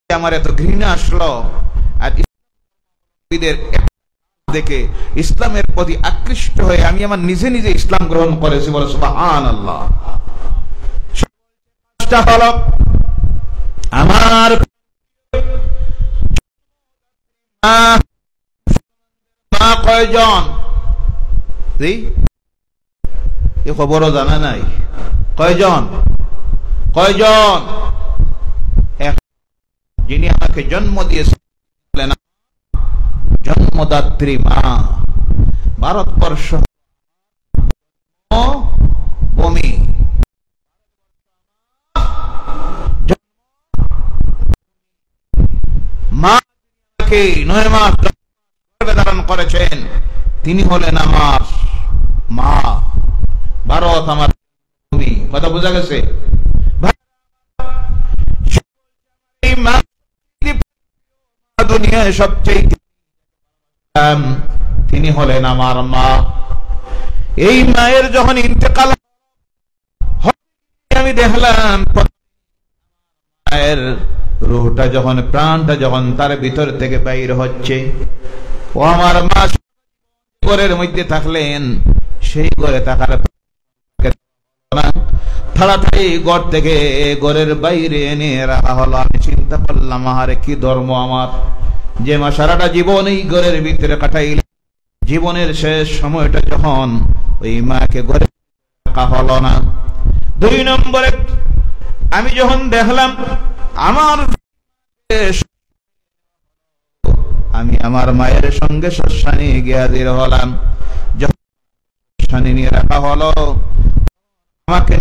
আমার এত ঘৃণা আসলো আর দেখে ইসলামের প্রতি আকৃষ্ট হয়ে আমি আমার নিজে নিজে ইসলাম গ্রহণ করেছি। বলে সুবহানাল্লাহ। হলো আমার মা কয়জন, এ খবরও জানা নাই। কয়জন? কয়জন? যিনি আমাকে জন্ম দিয়েছিলেন, জন্মদাত্রী মা। ভারতবর্ষ ভূমি, মাকে 9 মাস ধারণ করেছেন, তিনি হলেন আমার মা। ভারত আমার ভূমি। কথা বোঝা গেছে? দুনিয়ায় সবচেয়ে তিনি হলেন আমার মা। এই মায়ের যখন ইন্তেকাল আমি দেখলাম, মায়ের রূহটা যখন, প্রাণটা যখন তার ভিতর থেকে বাইর হচ্ছে, ও আমার মা ঘরের মধ্যে থাকলেন, সেই ঘরে থাকার তাড়াতাড়ি ঘর থেকে ঘরের বাইরে এনে রাখা হলো। আমি চিন্তা করলাম, আহারে কি ধর্ম আমার, যে মা সারাটা জীবন এই ঘরের ভিতরে কাটাইল, জীবনের শেষ সময়টা যখন ওই মাকে ঘরে রাখা হলো না। 2 নম্বরে আমি যখন দেখলাম আমার, আমি আমার মায়ের সঙ্গে শ্মশানে গিয়ে হাজির হলাম। যখন শ্মশানে নিয়ে রাখা হলো, আমাকে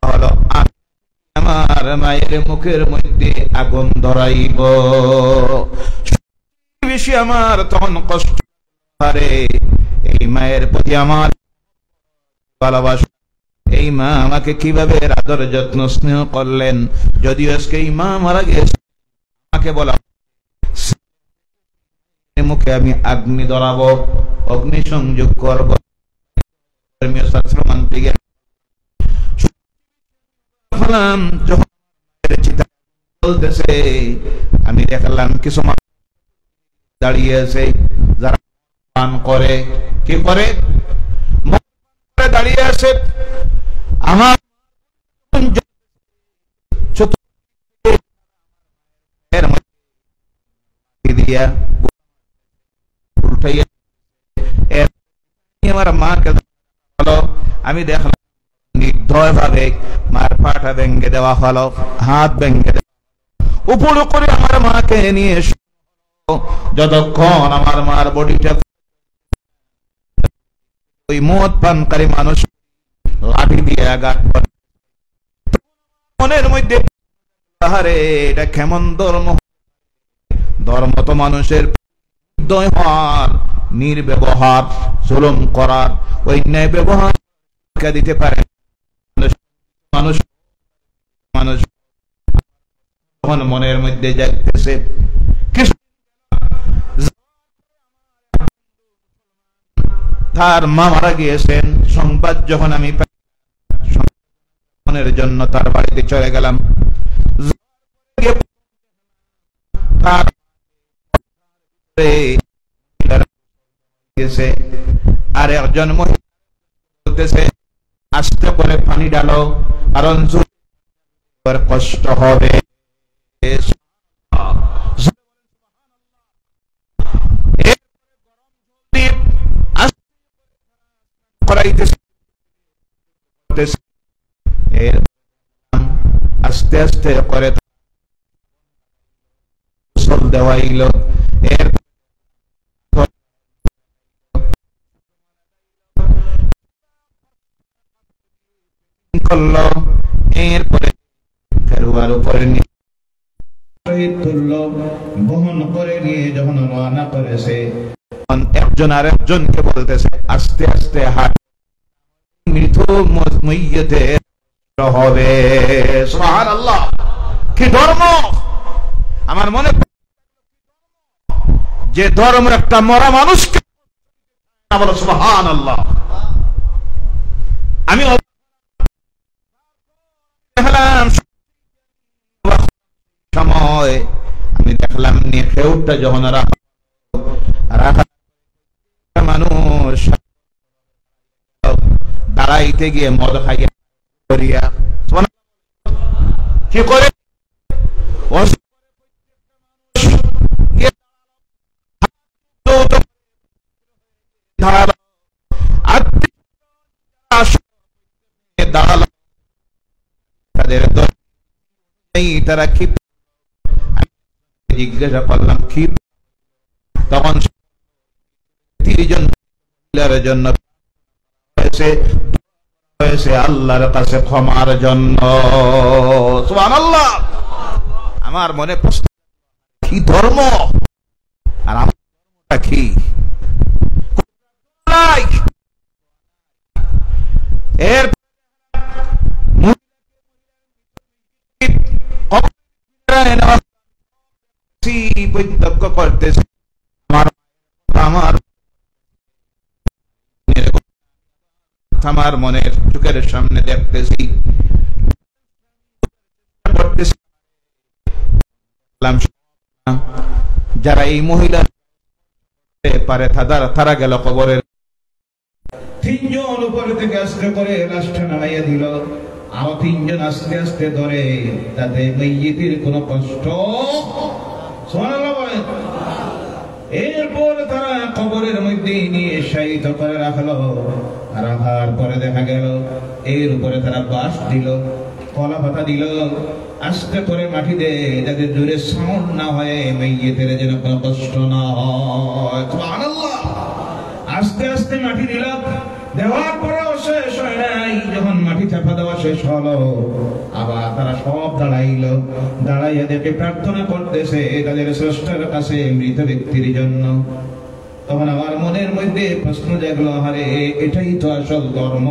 হলো আমার মায়ের মুখের মধ্যে আগুন ধরাইব। বেশি আমার তখন কষ্ট পারে, এই মায়ের প্রতি আমার ভালোবাসা, এই মা আমাকে কিভাবে আদর যত্ন স্নেহ করলেন। যদিও আজকে এই মা মারা গেছে, আমাকে বলা মুখে আমি আগ্নি ধরাবো, অগ্নি সংযোগ করবো। আমি দেখলাম কিছু দাঁড়িয়ে আছে, যারা পান করে, কি করে দাঁড়িয়ে আছে। আমার আমার মাকে আমি দেখলাম নির্দয় ভাবে মার পাটা ভেঙে দেওয়া হলো, হাত ভেঙে দেওয়া, উপর করে আমার মাকে নিয়ে যতক্ষণ আমার মার বডিটা, ওই মদ পানকারী মানুষ লাঠি দিয়ে আঘাত করে, মনের মধ্যে আহারে এটা কেমন ধর্ম। ধর্ম তো মানুষের হওয়ার, নির্ব্যবহার, জুলুম করার, অন্যায় ব্যবহার দিতে পারে মানুষ। মানুষ মনের মধ্যে যাইতেছে, তার মা মারা গিয়েছেন সংবাদ যখন আমি মনের জন্য তার বাড়িতে চলে গেলাম। আর একজন মহিলা আস্তে করে পানি ডালো, কারণ কষ্ট হবে। আস্তে আস্তে করে দেওয়াইল, এর করলো, এরপরে ফেরুয়ার উপরে বহন করে নিয়ে যখন রওনা করেছে, একজন আর একজনকে বলতেছে আস্তে আস্তে হাট, মৃত মইয়তে হবে। সুবহানাল্লাহ, কি ধর্ম! আমার মনে যে ধর্ম একটা মরা মানুষকে বলো সুবহানাল্লাহ। আমি সময় আমি দেখলাম নিয়ে খেউটা যখন রাখা মানুষ দাঁড়াইতে গিয়ে মদ খাইয়া করিয়া কি করে তারা কি জিজ্ঞাসা করলাম কি তখন 30 জন জন্য হয়েছে আল্লাহর কাছে ক্ষমার জন্য। সুবহানাল্লাহ। আমার মনে প্রশ্ন, কি ধর্ম আর আমরা কি? এর প্রত্যক্ষ করতেছে আমার মনের চোখের সামনে দেখতেছি যারা এই মহিলা পারে তারা গেল কবরের 3 জন উপরে থেকে আস্তে করে লাশটা নামাইয়া দিল, আরো 3 জন আস্তে আস্তে ধরে, তাতে মাইয়িতের কোনো কষ্ট। সুবহানাল্লাহ বলেন। এরপর তারা কবরের মধ্যে নিয়ে শায়িত করে রাখলো, রাখার পরে দেখা গেল এর উপরে তারা বাঁশ দিল, কলা পাতা দিল, আস্তে করে মাটি দেয় যাতে জোরে সাউন্ড না হয়, মাইয়িতের যেন কোনো কষ্ট না হয়। সুবহানাল্লাহ। আস্তে আস্তে মাটি দিল, দেওয়ার পরেও শেষ হয় নাই। যখন মাটি চাপা দেওয়া শেষ হলো, আবার তারা সব দাঁড়াইলো, দাঁড়াইয়া দেখে প্রার্থনা করতেছে তাদের স্রষ্টার কাছে মৃত ব্যক্তির জন্য। তখন আমার মনের মধ্যে প্রশ্ন জাগলো, আরে এটাই তো আসল ধর্ম,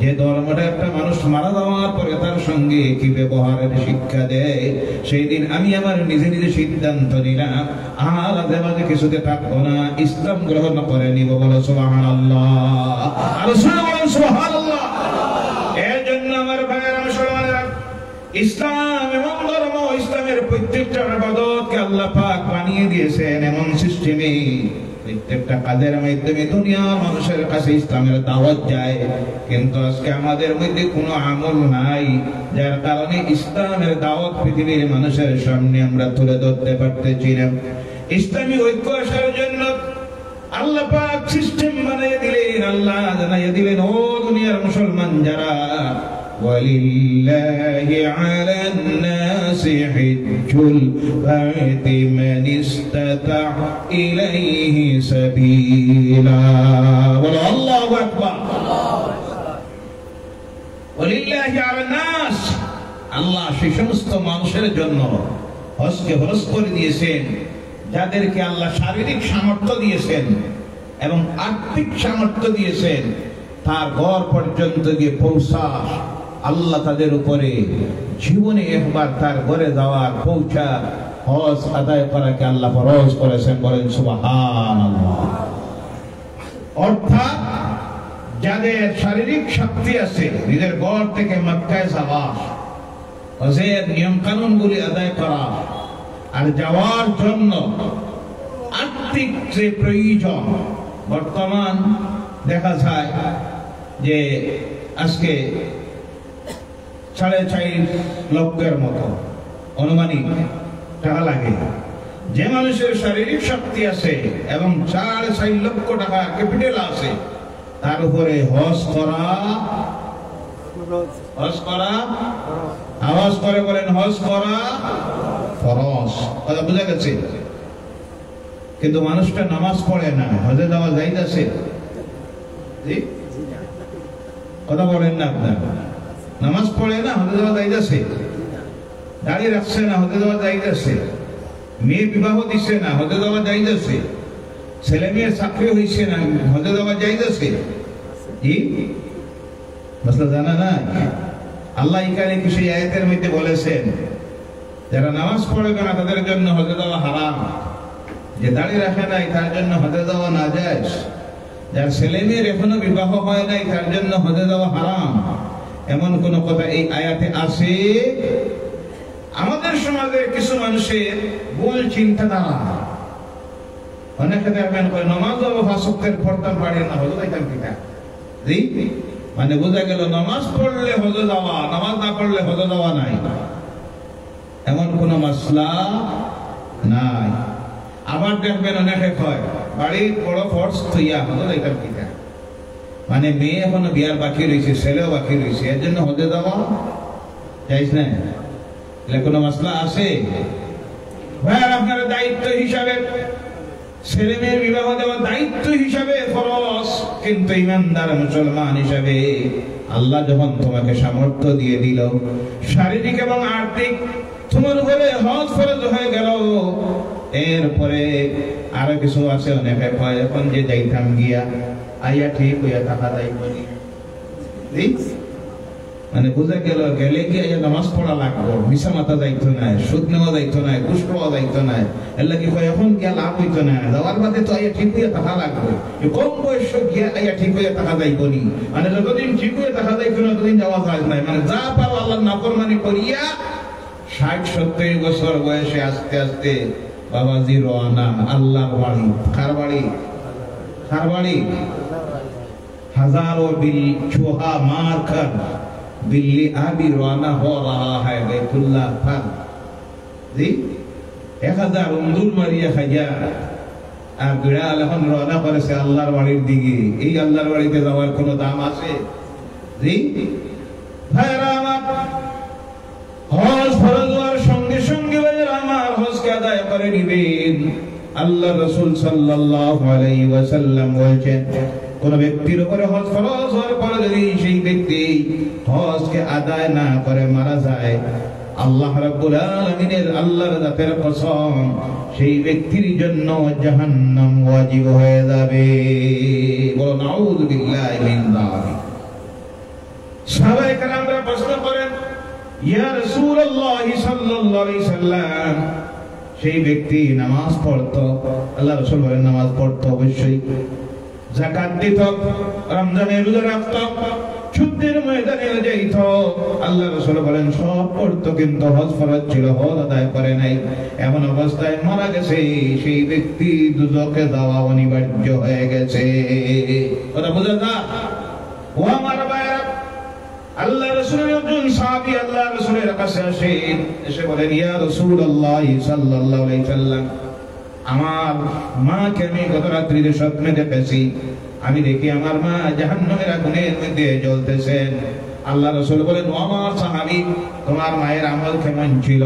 যে ধর্মটা একটা মানুষ মারা যাওয়ার পরে তার সঙ্গে কি ব্যবহারের শিক্ষা দেয়। সেই দিন আমি আমার নিজে নিজে সিদ্ধান্ত নিলাম, আর আজে বাজে কিছুতে থাকবো না, ইসলাম গ্রহণ করে নিব। বলো সুবহানাল্লাহ। আর সুবহানাল্লাহ। এর জন্য আমার ভাইয়েরা মুসলমানেরা, ইসলাম এমন ধর্ম, ইসলামের প্রত্যেকটা ইবাদতকে আল্লাহ পাক বানিয়ে দিয়েছেন এমন সিস্টেমে, প্রত্যেকটা কাজের মাধ্যমে দুনিয়ার মানুষের কাছে ইসলামের দাওয়াত যায়। কিন্তু আজকে আমাদের মধ্যে কোনো আমল নাই, যার কারণে ইসলামের দাওয়াত পৃথিবীর মানুষের সামনে আমরা তুলে ধরতে পারতেছি না। ইসলামী ঐক্য আসার জন্য আল্লাহ পাক সিস্টেম বানিয়ে দিলেন। আল্লাহ জানাইয়া দিলেন, ও দুনিয়ার মুসলমান যারা, ولله على الناس حج البيت من استطاع إليه سبيلا। والله أكبر। ولله على الناس, আল্লাহ সেই সমস্ত মানুষের জন্য হজকে ফরজ করে দিয়েছেন যাদেরকে আল্লাহ শারীরিক সামর্থ্য দিয়েছেন এবং আর্থিক সামর্থ্য দিয়েছেন। তার ঘর পর্যন্ত গিয়ে পৌঁছা আল্লাহ তাদের উপরে জীবনে একবার তার ঘরে যাওয়ার পৌঁছা হজ আদায় করাকে আল্লাহ ফরজ করেছেন। বলেন সুবহানাল্লাহ। অর্থাৎ যাদের শারীরিক শক্তি আছে, নিজের ঘর থেকে মক্কায় যাওয়া, হজের নিয়ম কানুন গুলি আদায় করা, আর যাওয়ার জন্য আর্থিক যে প্রয়োজন, বর্তমান দেখা যায় যে আজকে 4.5 লক্ষের মতো অনুমানিক টাকা লাগে। যে মানুষের শারীরিক শক্তি আছে এবং 4.5 লক্ষ টাকা ক্যাপিটাল আছে, তার উপরে হজ করা আওয়াজ করে বলেন, হজ করা ফরজ। কথা বুঝা গেছে? কিন্তু মানুষটা নামাজ পড়ে না, হজে যাওয়া যাইতেছে? কথা বলেন না আপনার? নামাজ পড়ে না, হজে যাওয়া যাইতেছে? দাঁড়িয়ে রাখছে না, হজে যাওয়া যাইতেছে? মেয়ে বিবাহ দিচ্ছে না, হজে যাওয়া যাইতেছে? ছেলে মেয়ের চাকরি হয়েছে না, হজে যাওয়া যাইতেছে? কি মশলা জানা না? আল্লাহ এখানে কিছু আয়াতের মধ্যে বলেছেন, যারা নামাজ পড়বে না তাদের জন্য হজে যাওয়া হারাম, যে দাঁড়িয়ে রাখে নাই তার জন্য হজে যাওয়া নাজায়েজ, যার ছেলে মেয়ের এখনো বিবাহ হয় নাই তার জন্য হজে যাওয়া হারাম। এমন কোন কথা এই আয়াতে আছে? আমাদের সমাজে কিছু মানুষের ভুল চিন্তাধারা, অনেকে দেখবেন নমাজ ফাঁসকের পড়তাম পারি না, হজে যাইতাম কিনা। মানে বোঝা গেল নামাজ পড়লে হজে যাওয়া, নামাজ না পড়লে হজে যাওয়া নাই, এমন কোন মাসলা নাই। আবার দেখবেন অনেকে কয় বাড়ির বড় ফর্স থইয়া হজে যাইতাম কিনা। মানে মেয়ে এখনো বিয়ার বাকি রয়েছে, ছেলেও বাকি রয়েছে, এর জন্য হজে যাওয়া যাইস না, এলে কোনো মাসলা আছে? ভাইয়ার আপনার দায়িত্ব হিসাবে ছেলে মেয়ের বিবাহ দেওয়া দায়িত্ব হিসাবে ফরজ, কিন্তু ইমানদার মুসলমান হিসাবে আল্লাহ যখন তোমাকে সামর্থ্য দিয়ে দিল, শারীরিক এবং আর্থিক তোমার উপরে হজ ফরজ হয়ে গেল, এরপরে আরো কিছু আছে। অনেকে কয় এখন যে যাইতাম গিয়া আইয়া ঠিক হইয়া টাকা যাই বলি, মানে বোঝা গেল গেলে কি আইয়া নামাজ পড়া লাগবো, মিশা মাথা যাইতো না, সুদ নেওয়া যাইতো না, ঘুষ পাওয়া যাইতো না, এর লাগে এখন গিয়া লাভ হইতো না, যাওয়ার বাদে তো আইয়া ঠিক হইয়া টাকা লাগবো। কম বয়স গিয়া আইয়া ঠিক হইয়া টাকা যাইব নি, মানে যতদিন ঠিক হইয়া টাকা যাইতো না ততদিন যাওয়া যায় নাই। মানে যা পারো আল্লাহ নাফরমানি করিয়া 60-70 বছর বয়সে আস্তে আস্তে বাবাজি রওনা আল্লাহর বাড়ি। কার বাড়ি? কার বাড়ি? हजारों बिल चूहा मार कर बिल्ली अभी रवाना हो रहा है बैतुल्लाह पर। जी 1000 उंदुर मारिया खाया আর বিড়াল এখন রওনা করেছে আল্লাহর বাড়ির দিকে। এই আল্লাহর বাড়িতে যাওয়ার কোনো দাম আছে? জি ভাইরা আমার, হজ ফরজ হওয়ার সঙ্গে সঙ্গে ভাইরা আমার হজকে আদায় করে নিবেন। আল্লাহ রাসূল সাল্লাল্লাহু আলাইহি ওয়াসাল্লাম বলেছেন, কোন ব্যক্তির উপরে হজ ফরজ হওয়ার পরে যদি সেই ব্যক্তি হজকে আদায় না করে মারা যায়, আল্লাহ রাব্বুল আলামিনের আল্লাহর জাতের কসম সেই ব্যক্তির জন্য জাহান্নাম ওয়াজিব হয়ে যাবে। বলো নাউযু বিল্লাহি মিন যালিক। সাহাবায়ে কেরামরা প্রশ্ন করেন, ইয়া রাসূলুল্লাহ সাল্লাল্লাহু আলাইহি সাল্লাম, সেই ব্যক্তি নামাজ পড়তো, আল্লাহ রাসূল বলেন নামাজ পড়তো অবশ্যই, যাকাত দিত, রমজানের রোজা রাখত, যুদ্ধের ময়দানে যাইত, আল্লাহ রাসূল বলেন সব করতো, কিন্তু হজ ফরজ ছিল, হজ আদায় করে নাই। এমন অবস্থায় মারা গেছে, সেই ব্যক্তি দুজকে যাওয়া অনিবার্য হয়ে গেছে। কথা বোঝা না? ও আমার ভাইরা, আল্লাহ রাসূলের একজন সাহাবী আল্লাহ রাসূলের কাছে আসেন, এসে বলেন, ইয়া রাসূলুল্লাহ সাল্লাল্লাহু আলাইহি সাল্লাম, আমার মাকে আমি গত রাত্রিতে স্বপ্নে দেখেছি, আমি দেখি আমার মা জাহান্নামের আগুনের মধ্যে জ্বলতেছেন। আল্লাহ রাসূল বলেন, ও আমার সাহাবী, তোমার মায়ের আমল কেমন ছিল?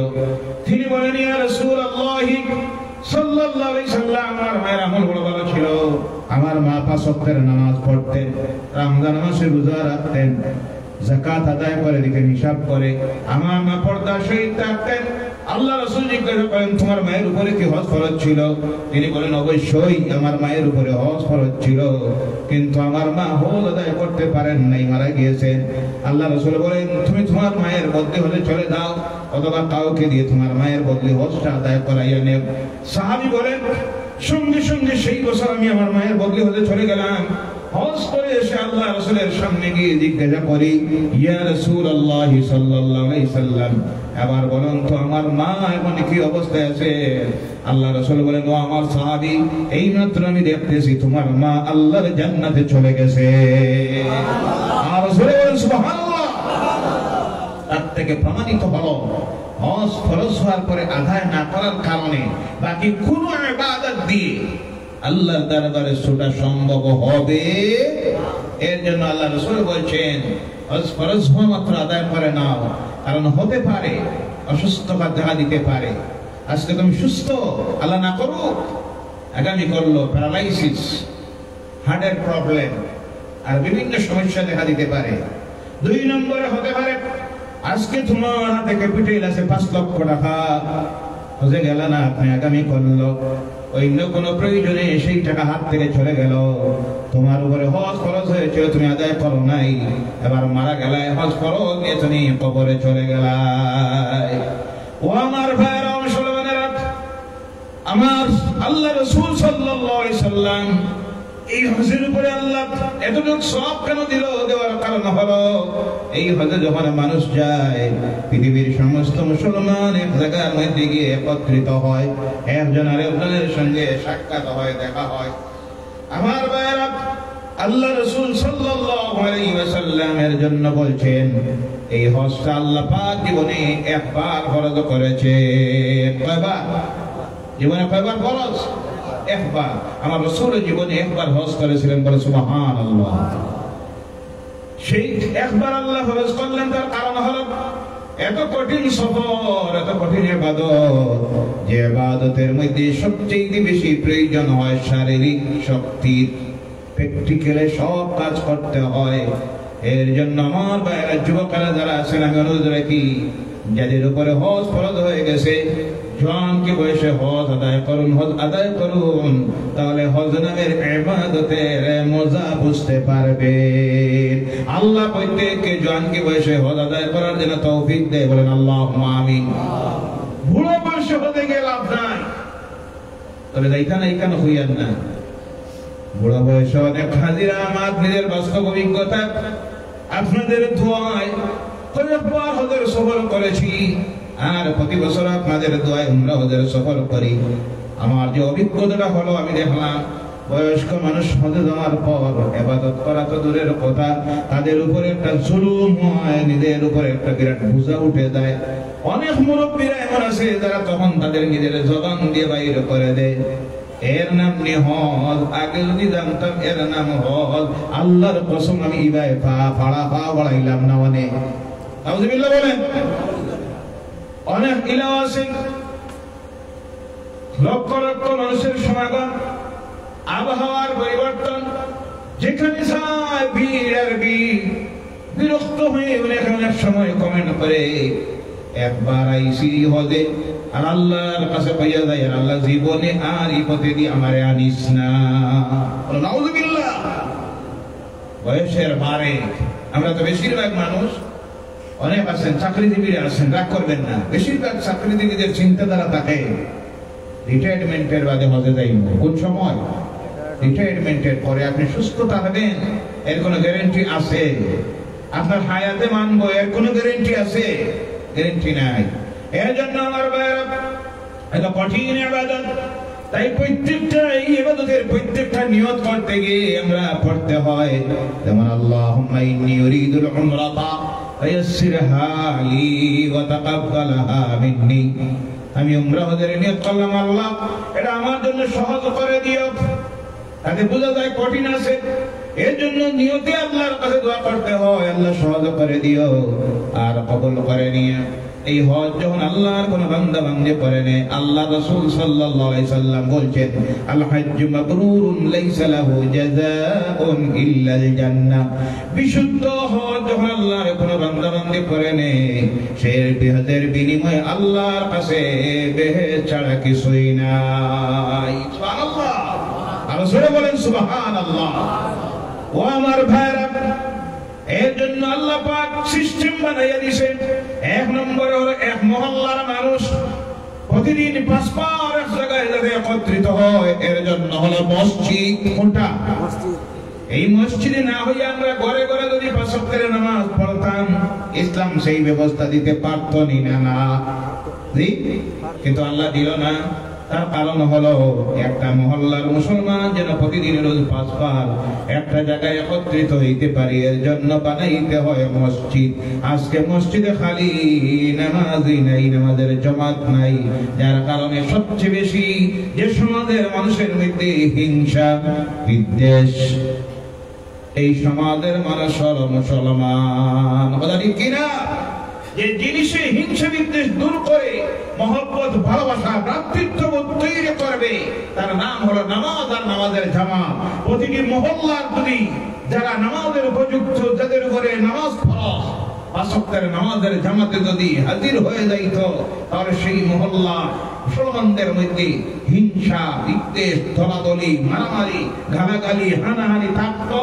তিনি বলেন, ইয়া রাসূলুল্লাহ সাল্লাল্লাহু আলাইহি সাল্লাম, আমার মায়ের আমল বড় ভালো ছিল। আমার মা 5 ওয়াক্তের নামাজ পড়তেন, রমজান মাসে রোজা রাখতেন, যাকাত আদায় করে দিতেন, হিসাব করে। আমার মা পর্দার সহিত থাকতেন। আল্লাহ রাসূল জিজ্ঞাসা করেন, তোমার মায়ের উপরে কি হজ ফরজ ছিল? তিনি বলেন, অবশ্যই আমার মায়ের উপরে হজ ফরজ ছিল, কিন্তু আমার মা হজ আদায় করতে পারেন নাই, মারা গিয়েছেন। আল্লাহ রাসূল বলেন, তুমি তোমার মায়ের বদলি হলে চলে যাও, অথবা কাউকে দিয়ে তোমার মায়ের বদলি হজটা আদায় করাইয়া নেও। সাহাবী বলেন, সঙ্গে সঙ্গে সেই বছর আমি আমার মায়ের বদলি হলে চলে গেলাম। হজ করে এসে আল্লাহ রাসূলের সামনে গিয়ে জিজ্ঞাসা করি, ইয়া রাসূলুল্লাহ সাল্লাল্লাহু আলাইহি সাল্লাম, এবার বলুন তো আমার মা এখন কি অবস্থায় আছে? আল্লাহ রাসূল বলেন, ও আমার সাহাবী, এইমাত্র আমি দেখতেছি তোমার মা আল্লাহর জান্নাতে চলে গেছে। আর রাসূল বলেন, সুবহানাল্লাহ। তার থেকে প্রমাণিত হলো হজ ফরজ হওয়ার পরে আদায় না করার কারণে বাকি কোন ইবাদত দিয়ে আল্লাহর দরবারে ছোটা সম্ভব হবে। এর জন্য আল্লাহ রাসূল বলেন, হজ ফরজ হওয়া মাত্র আদায় করে নাও, কারণ হতে পারে অসুস্থতা দেখা দিতে পারে। আজকে তুমি সুস্থ, আল্লাহ না করুক, আগামী করলো প্যারালাইসিস, হার্টের প্রবলেম আর বিভিন্ন সমস্যা দেখা দিতে পারে। 2 নম্বরে হতে পারে আজকে তোমার হাতে ক্যাপিটাল আছে 5 লক্ষ টাকা, হজে গেল না, আপনি আগামী করলো, অন্য কোন প্রয়োজনে সেই টাকা হাত থেকে চলে গেল, তোমার উপরে হজ ফরজ হয়েছিল, তুমি আদায় করো নাই, এবার মারা গেলে হজ ফরজ নিয়ে তুমি কবরে চলে গেলাই। ও আমার ভাইরা মুসলমানেরা, আমার আল্লাহ রাসূল সাল্লাল্লাহু আলাইহি সাল্লাম এই হজের উপরে আল্লাহ এতটুকু সওয়াব কেন দিল? দেওয়ার কারণ হলো এই হজে যখন মানুষ যায়, পৃথিবীর সমস্ত মুসলমান এক জায়গার মধ্যে গিয়ে একত্রিত হয়, একজন আরেকজনের সঙ্গে সাক্ষাৎ হয়, দেখা হয়। আমার ভাইরা, আল্লাহ রাসূল সাল্লাল্লাহু আলাইহি ওয়াসাল্লামের জন্য বলছেন এই হজটা আল্লাহ পাক জীবনে একবার ফরজ করেছে। কয়বার? জীবনে কয়বার ফরজ? একবার। আমার রাসূল জীবনে একবার হজ করেছিলেন, বলে সুবহানাল্লাহ। সেই একবার আল্লাহ ফরজ করলেন, তার কারণ হলো এত কঠিন সফর, এত কঠিন ইবাদত, যে ইবাদতের মধ্যে সবচেয়ে বেশি প্রয়োজন হয় শারীরিক শক্তির। প্র্যাকটিক্যালি সব কাজ করতে হয়। এর জন্য আমার ভাইরা, যুবকেরা যারা আছেন, আমি অনুরোধ রাখি, যাদের উপরে হজ ফরজ হয়ে গেছে, জওয়ানকে বয়সে হজ আদায় করুন, হজ আদায় করুন, তাহলে হজ নামের ইবাদতের মজা বুঝতে পারবেন। আল্লাহ প্রত্যেককে জওয়ানকে বয়সে হজ আদায় করার জন্য তৌফিক দেয়, বলেন আল্লাহুম্মা আমিন। বুড়ো বয়সে হতে গিয়ে লাভ নাই, তবে এইখানে হইয়ান না। বুড়ো বয়সে অনেক হাজিরা, আমার নিজের বাস্তব অভিজ্ঞতা, আপনাদের দোয়ায় কয়েকবার হজের সফর করেছি, আর প্রতি বছর আপনাদের দোয়ায় উমরা হজের সফর করি। আমার যে অভিজ্ঞতাটা হলো, আমি দেখলাম বয়স্ক মানুষ হজে যাওয়ার পর ইবাদত করা তো দূরের কথা, তাদের উপরে একটা জুলুম হয়, নিজের উপরে একটা বিরাট বোঝা উঠে যায়। অনেক মুরব্বীরা এমন আছে যারা তখন তাদের নিজের জবান দিয়ে বাইর করে দেয়, এর নাম হজ। আগে যদি জানতাম এর নাম হজ, আল্লাহর কসম আমি ইবাই পা বাড়াইলাম না। অনেক নাউযুবিল্লাহ বলেন। অনেক ইলাকা আছে লক্ষ লক্ষ মানুষের সমাগম, আবহাওয়ার পরিবর্তন, যেখানে যায় ভিড় আর ভিড়। বিরক্ত হয়ে অনেক সময় কমেন্ট করে, একবার আইসি হজে আর আল্লাহর কাছে পাইয়া যায়, আর আল্লাহ জীবনে আর এই পথে দিয়ে আমারে আনিস না। নাউযুবিল্লাহ। বয়সের ভারে আমরা তো বেশিরভাগ মানুষ, অনেক আছেন চাকরিজীবীরা আছেন, রাগ করবেন না, বেশিরভাগ চাকরিজীবীদের চিন্তাধারা থাকে রিটায়ারমেন্টের বাদে হজে যাইব। কোন সময়? রিটায়ারমেন্টের পরে। আপনি সুস্থ থাকবেন এর কোনো গ্যারান্টি আছে? আপনার হায়াতে মানবো এর কোনো গ্যারান্টি আছে? গ্যারান্টি নাই। এর জন্য আমার ভাইরা, এটা কঠিন ইবাদত। তাই প্রত্যেকটা এই ইবাদতের প্রত্যেকটা নিয়ত করতে গিয়ে আমরা পড়তে হয়, যেমন আল্লাহুম্মা ইন্নী উরিদুল উমরাতা ফায়াসসিরহা লি ওয়া তাকাব্বালহা মিন্নি। আমি উমরা হজের নিয়ত করলাম, আল্লাহ এটা আমার জন্য সহজ করে দিও। তাতে বোঝা যায় কঠিন আছে। এর জন্য নিয়তে আল্লাহর কাছে দোয়া করতে হয়, আল্লাহ সহজ করে দিও আর কবুল করে নিও। এই হজ যখন আল্লাহর কোন বান্দা বান্দে করে নেয়, আল্লাহ রাসূল সাল্লাল্লাহু আলাইহি সাল্লাম বলছেন, আল হাজ্জু মাবরুরুন লাইসা লাহু জাযাউন ইল্লাল জান্নাহ। বিশুদ্ধ হজ যখন আল্লাহর কোন বান্দা বান্দে করে নেয়, সেই হজের বিনিময়ে আল্লাহর কাছে বেহেশত ছাড়া কিছুই নাই। সুবহানাল্লাহ। আর জোরে বলেন সুবহানাল্লাহ। ও আমার ভাইরা, এর জন্য আল্লাহ পাক সিস্টেম বানাইয়া দিয়েছেন। এক নম্বরে হলো এক মহল্লার মানুষ প্রতিদিন 5 বার এক জায়গায় যাতে একত্রিত হয়, এর জন্য হলো মসজিদ। কোনটা? মসজিদ। এই মসজিদে না হইয়া আমরা ঘরে ঘরে যদি 5 ওয়াক্তের নামাজ পড়তাম, ইসলাম সেই ব্যবস্থা দিতে পারত না। কিন্তু আল্লাহ দিল না। তার কারণ হলো একটা মহল্লার মুসলমান যেন প্রতিদিন রোজ 5 বার একটা জায়গায় একত্রিত হইতে পারি, এর জন্য বানাইতে হয় মসজিদ। আজকে মসজিদে খালি নামাজই নাই, নামাজের জামাত নাই, যার কারণে সবচেয়ে বেশি যে সমাজের মানুষের মধ্যে হিংসা বিদ্বেষ, এই সমাজের মানুষ হলো মুসলমান। কথা ঠিক কিনা? যে জিনিসে হিংসা বিদ্বেষ দূর করে মহব্বত, ভালোবাসা, ভ্রাতৃত্ববোধ তৈরি করবে, তার নাম হলো নামাজ আর নামাজের জামাত। প্রতিটি মহল্লার যদি যারা নামাজের উপযুক্ত, যাদের উপরে নামাজ ফরজ, 5 ওয়াক্তের নামাজের জামাতে যদি হাজির হয়ে যাইত, তাহলে সেই মহল্লা মুসলমানদের মধ্যে হিংসা বিদ্বেষ, দলাদলি, মারামারি, গালাগালি, হানাহানি থাকতো।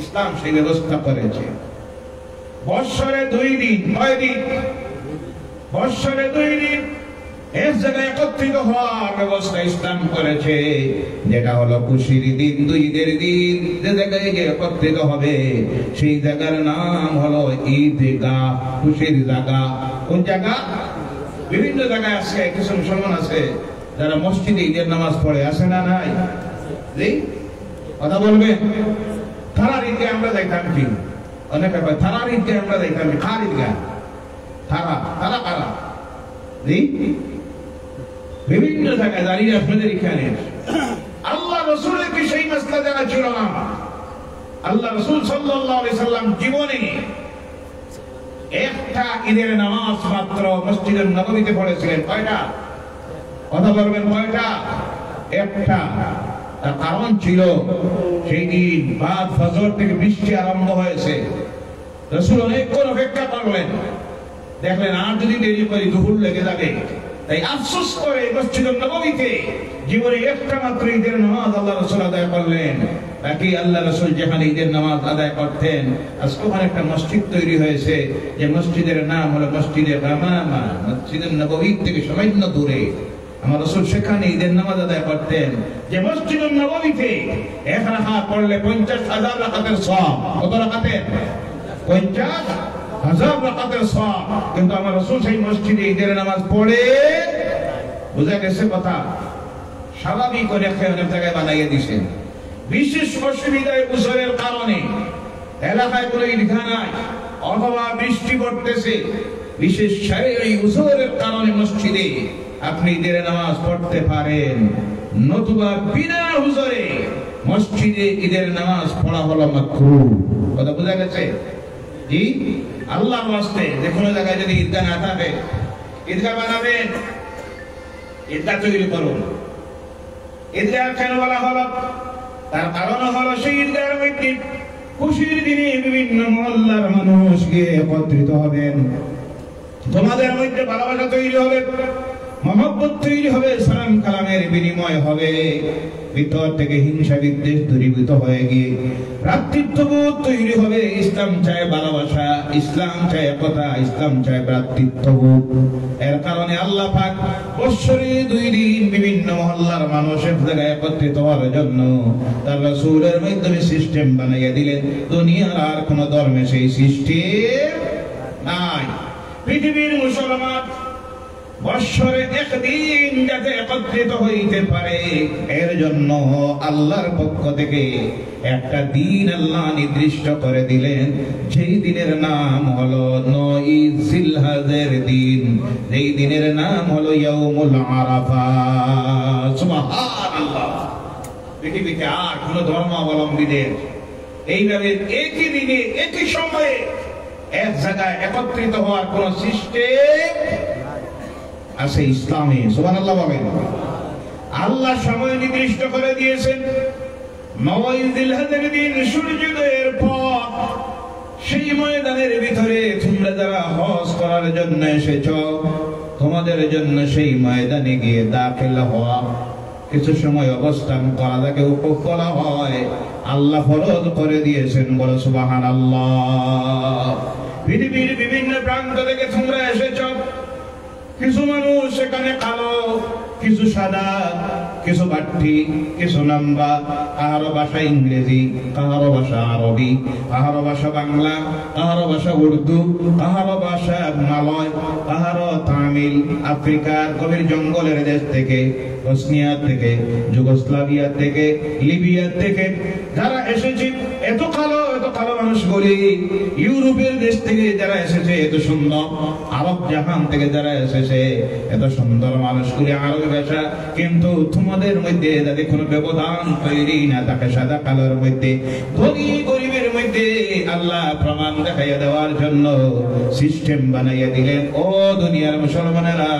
ইসলাম সেই ব্যবস্থা করেছে। বৎসরে 2 দিন, 9 দিন, বৎসরে 2 দিন এক জায়গায় একত্রিত হওয়ার ব্যবস্থা ইসলাম করেছে, যেটা হলো খুশির দিন, দুই ঈদের দিন। যে জায়গায় গিয়ে একত্রিত হবে সেই জায়গার নাম হলো ঈদগাহ, খুশির জায়গা। কোন জায়গা? বিভিন্ন জায়গায় আছে। কিছু মুসলমান আছে যারা মসজিদে ঈদের নামাজ পড়ে, আছে না নাই? কথা বলবেন? থানার ঈদগাহ আমরা যাইতাম কি? অনেকে কয় থানার ঈদগাহ আমরা যাইতাম কি? কার ঈদগাহ? থানা থানা কারা? বিভিন্ন জায়গায় দাঁড়িয়ে আপনাদের এখানে আল্লাহ রাসূলের কি সেই মাসলা জানা ছিল না? আল্লাহ রাসূল সাল্লাল্লাহু আলাইহি সাল্লাম জীবনে একটা ঈদের নামাজ মাত্র মসজিদে নববীতে পড়েছিলেন। কয়টা? কথা বলবেন, কয়টা? একটা। তার কারণ ছিল সেই দিন বাদ ফজর থেকে বৃষ্টি আরম্ভ হয়েছে। রাসূল অনেকক্ষণ অপেক্ষা করলেন, দেখলেন আর যদি দেরি করি দুপুর লেগে যাবে। তাই আফসোস করে মসজিদে নববীতে জীবনে একটা মাত্র ঈদের নামাজ আল্লাহ রাসূল আদায় করলেন। বাকি আল্লাহ রাসূল যেখানে ঈদের নামাজ আদায় করতেন, আজকে ওখানে একটা মসজিদ তৈরি হয়েছে, যে মসজিদের নাম হলো মসজিদে গামামা। মসজিদে নববী থেকে সামান্য দূরে আমার রাসূল সেখানে ঈদের নামাজ আদায় করতেন। যে মসজিদে নববীতে এক রাকাত পড়লে 50,000 রাকাতের সওয়াব। কত রাকাতের? 50,000 রাকাতের সওয়াব। কিন্তু আমার রাসূল সেই মসজিদে ঈদের নামাজ পড়ে, বুঝা গেছে কথা? স্বাভাবিক অনেক জায়গায় বানাইয়ে দিয়েছেন। বিশেষ অসুবিধায় উজরের কারণে এলাকায় কোনো ঈদগাহ নাই, অথবা বৃষ্টি পড়তেছে, বিশেষ এই উজরের কারণে মসজিদে আপনি ঈদের নামাজ পড়তে পারেন, নতুবা বিনা উজরে মসজিদে ঈদের নামাজ পড়া হলো মাকরুহ। কথা বোঝা গেছে? জি, আল্লাহর ওয়াস্তে যে কোনো জায়গায় যদি ঈদগাহ না থাকে, ঈদগাহ বানাবেন, ঈদগাহ তৈরি করুন। ঈদগাহ কেন বলা হলো? তার কারণ হলো সেই ঈদগাহের মধ্যে খুশির দিনে বিভিন্ন মহল্লার মানুষ গিয়ে একত্রিত হবেন। তোমাদের মধ্যে ভালোবাসা তৈরি হবে, মহব্বত তৈরি হবে, সালাম কালামের বিনিময় হবে, ভিতর থেকে হিংসা বিদ্বেষ দূরীভূত হয়ে গিয়ে ভ্রাতৃত্ববোধ তৈরি হবে। ইসলাম চায় ভালোবাসা, ইসলাম চায় একতা, ইসলাম চায় ভ্রাতৃত্ববোধ। এর কারণে আল্লাহ পাক বৎসরে 2 দিন বিভিন্ন মহল্লার মানুষ এক জায়গায় একত্রিত হওয়ার জন্য তার রাসূলের মাধ্যমে সিস্টেম বানাইয়া দিলেন। দুনিয়ার আর কোন ধর্মে সেই সিস্টেম নাই। পৃথিবীর মুসলমান বৎসরে একদিন যাতে একত্রিত হইতে পারে, এর জন্য আল্লাহর পক্ষ থেকে একটা দিন আল্লাহ নির্দিষ্ট করে দিলেন, যেই দিনের নাম হলো 9 জিলহজের দিন, যেই দিনের নাম হলো ইয়াউমুল আরাফা। সুবহানাল্লাহ! পৃথিবীতে আর কোন ধর্মাবলম্বীদের এইভাবে একই দিনে একই সময়ে এক জায়গায় একত্রিত হওয়ার কোন সিস্টেম আছে ইসলামে? সুবহানাল্লাহ বলেন। আল্লাহ সময় নির্দিষ্ট করে দিয়েছেন 9 জিলহজের দিন সূর্যোদয়ের পর সেই ময়দানের ভিতরে তোমরা যারা হজ করার জন্য এসেছো, তোমাদের জন্য সেই ময়দানে গিয়ে দাখিল হওয়া, কিছু সময় অবস্থান করা, যাকে উকুফ বলা হয়, আল্লাহ ফরজ করে দিয়েছেন। বলো সুবহানাল্লাহ। পৃথিবীর বিভিন্ন প্রান্ত থেকে তোমরা এসেছো, কিছু মানুষ সেখানে কালো, কিছু সাদা, কিছু বাট্টি, কিছু লম্বা, কাহারো ভাষা ইংরেজি, কাহারো ভাষা আরবি, কাহারো ভাষা বাংলা, কাহারো ভাষা উর্দু, কাহারো ভাষা মালয়, কাহারো তামিল, আফ্রিকার গভীর জঙ্গলের দেশ থেকে, বসনিয়া থেকে, যুগোস্লাভিয়া থেকে, লিবিয়া থেকে যারা এসেছে, এত কালো মানুষগুলি, ইউরোপের দেশ থেকে যারা এসেছে এত সুন্দর, আরব জাহান থেকে যারা এসেছে এত সুন্দর মানুষগুলি, আরবি ভাষা, কিন্তু তোমাদের মধ্যে যাতে কোনো ব্যবধান তৈরি না থাকে, সাদা কালোর মধ্যে, ধনী গরিবের মধ্যে আল্লাহ প্রমাণ দেখাইয়া দেওয়ার জন্য সিস্টেম বানাইয়া দিলেন। ও দুনিয়ার মুসলমানেরা,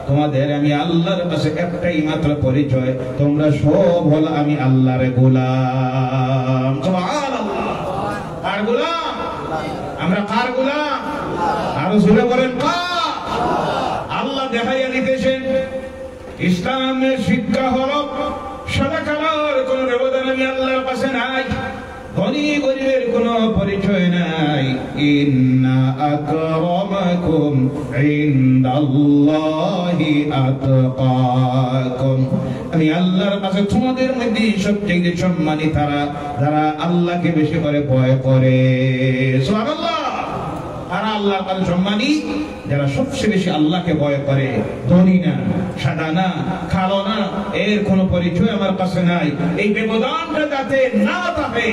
তোমাদের আমি আল্লাহর কাছে একটাই মাত্র পরিচয়, তোমরা সব হল আমি আল্লাহর গোলাম। সুবহানাল্লাহ। কার গোলাম? আমরা কার গোলাম? আরো জোরে বলেন কার? আল্লাহ দেখাইয়া দিতেছেন ইসলামের শিক্ষা হলো সাদা কালোর কোন ব্যবধান আমি আল্লাহর কাছে নাই। ধনী গরিবের কোনো পরিচয় নাই। ইন্না আকরামাকুম ইনদাল্লাহি আতকাকুম, আমি আল্লাহর কাছে তোমাদের মধ্যে সবচেয়ে সম্মানী তারা যারা আল্লাহকে বেশি করে ভয় করে। সুবহানাল্লাহ। আর আল্লাহর কাছে সম্মানী যারা সবচেয়ে বেশি আল্লাহকে ভয় করে। ধনী না, সাদা না, কালো না, এর কোনো পরিচয় আমার কাছে নাই। এই ব্যবধানটা যাতে না থাকে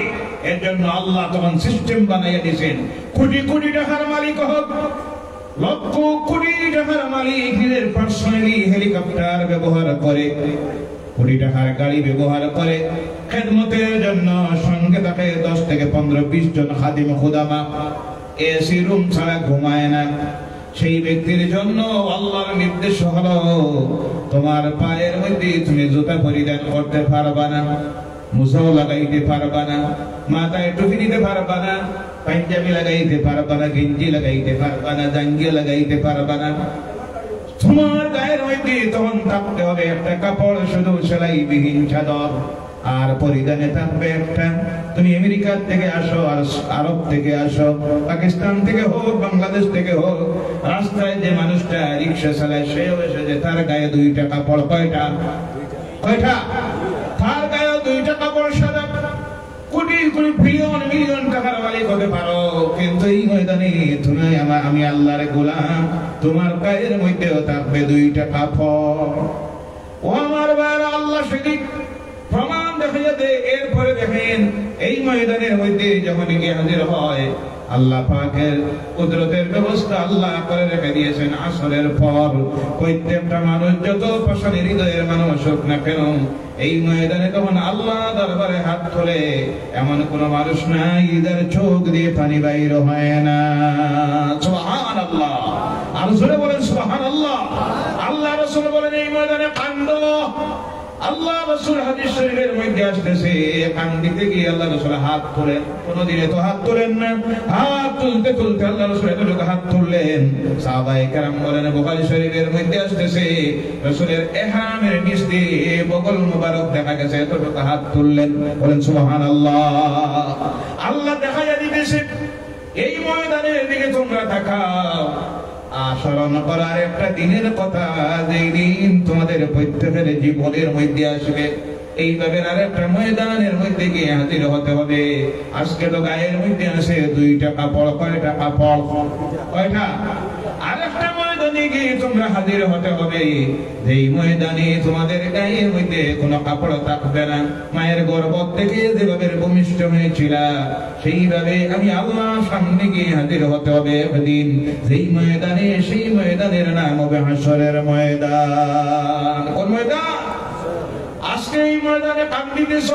এর জন্য আল্লাহ তখন সিস্টেম বানাইয়া দিয়েছেন। কোটি কোটি টাকার মালিক হোক, লক্ষ কোটি টাকার মালিক নিজের পার্সোনালি হেলিকপ্টার ব্যবহার করে, কোটি টাকার গাড়ি ব্যবহার করে, খেদমতের জন্য সঙ্গে থাকে 10 থেকে 15-20 জন খাদিম খুদামা, এসি রুম ছাড়া ঘুমায় না। সেই ব্যক্তির জন্য আল্লাহর নির্দেশ হলো তোমার পায়ের মধ্যে তুমি জুতা পরিধান করতে পারবা না, মুসাও লাগাইতে পারবা না, মাথায় টুপি দিতে পারবা না, পাঞ্জাবি লাগাইতে পারবা না, গেঞ্জি লাগাইতে পারবা না, জাঙ্গিয়া লাগাইতে পারবা না। তোমার গায়ের মধ্যে তখন থাকতে হবে একটা কাপড়, শুধু সেলাই বিহীন চাদর, আর পরিধানে থাকবে একটা, তুমি আমেরিকা থেকে আসো, আর আরব থেকে আসো, পাকিস্তান থেকে হোক, বাংলাদেশ থেকে হোক, রাস্তায় যে মানুষটা রিক্সা চালায় সেও এসে তার গায়ে 2টা কাপড়। কয়টা? তার গায়ে 2টা কাপড় সাদা। কোটি কোটি বিলিয়ন মিলিয়ন টাকার মালিক হতে পারো, কিন্তু এই ময়দানে তুমি আমি আল্লাহর গোলাম, তোমার গায়ের মধ্যেও থাকবে 2টা কাপড়। ও আমার ভাইরা, আল্লাহ সেদিক প্রমাণ দেখাইয়া দে। এরপরে দেখেন এই ময়দানের মধ্যে যখন গিয়ে হাজির হয়, আল্লাহ পাকের কুদরতের ব্যবস্থা আল্লাহ করে রেখে দিয়েছেন। আসরের পর প্রত্যেকটা মানুষ যত পাষাণী হৃদয়ের মানুষ হোক না কেন, এই ময়দানে তখন আল্লাহ দরবারে হাত তোলে, এমন কোন মানুষ নাই যার চোখ দিয়ে পানি বাইর হয় না। সুবহানাল্লাহ। আর জোরে বলেন সুবহানাল্লাহ। আল্লাহ রাসূল বলেন এই ময়দানে কান্দো। আল্লাহ রাসূল হাদিস শরীফের মধ্যে আসতেছে, কান্দিতে গিয়ে আল্লাহ রাসূল হাত তোলেন। কোনদিনে তো হাত তোলেন না, হাত তুলতে তুলতে আল্লাহ রাসূল এতটুকু হাত তুললেন। সাহাবায়ে কেরাম বলেন, বুখারী শরীফের মধ্যে আসতেছে, রাসূলের ইহরামের নিচ দিয়ে বগল মুবারক দেখা গেছে, এতটুকু হাত তুললেন। বলেন সুবহানাল্লাহ। আল্লাহ দেখাইয়া দিতেছে এই ময়দানের দিকে তোমরা তাকাও। স্মরণ করার একটা দিনের কথা, যেই দিন তোমাদের প্রত্যেকের জীবনের মধ্যে আসবে। এইভাবে আর একটা ময়দানের মধ্যে গিয়ে হাজির হতে হবে। আজকে তো গায়ের মধ্যে আছে 2টা কাপড়। কয়টা কাপড়? কয়টা? আর একটা ময়দানে গিয়ে তোমরা হাজির হতে হবে, যেই ময়দানে তোমাদের গায়ের মধ্যে কোনো কাপড় থাকবে না। মায়ের গর্ভ থেকে যেভাবে ভূমিষ্ঠ হয়েছিল, সেইভাবে আমি আল্লাহ সামনে গিয়ে হাজির হতে হবে একদিন। যেই ময়দানে, সেই ময়দানের নাম হবে হাসরের ময়দান। কোন ময়দান? আজকে এই ময়দানে কান্দিতেছ,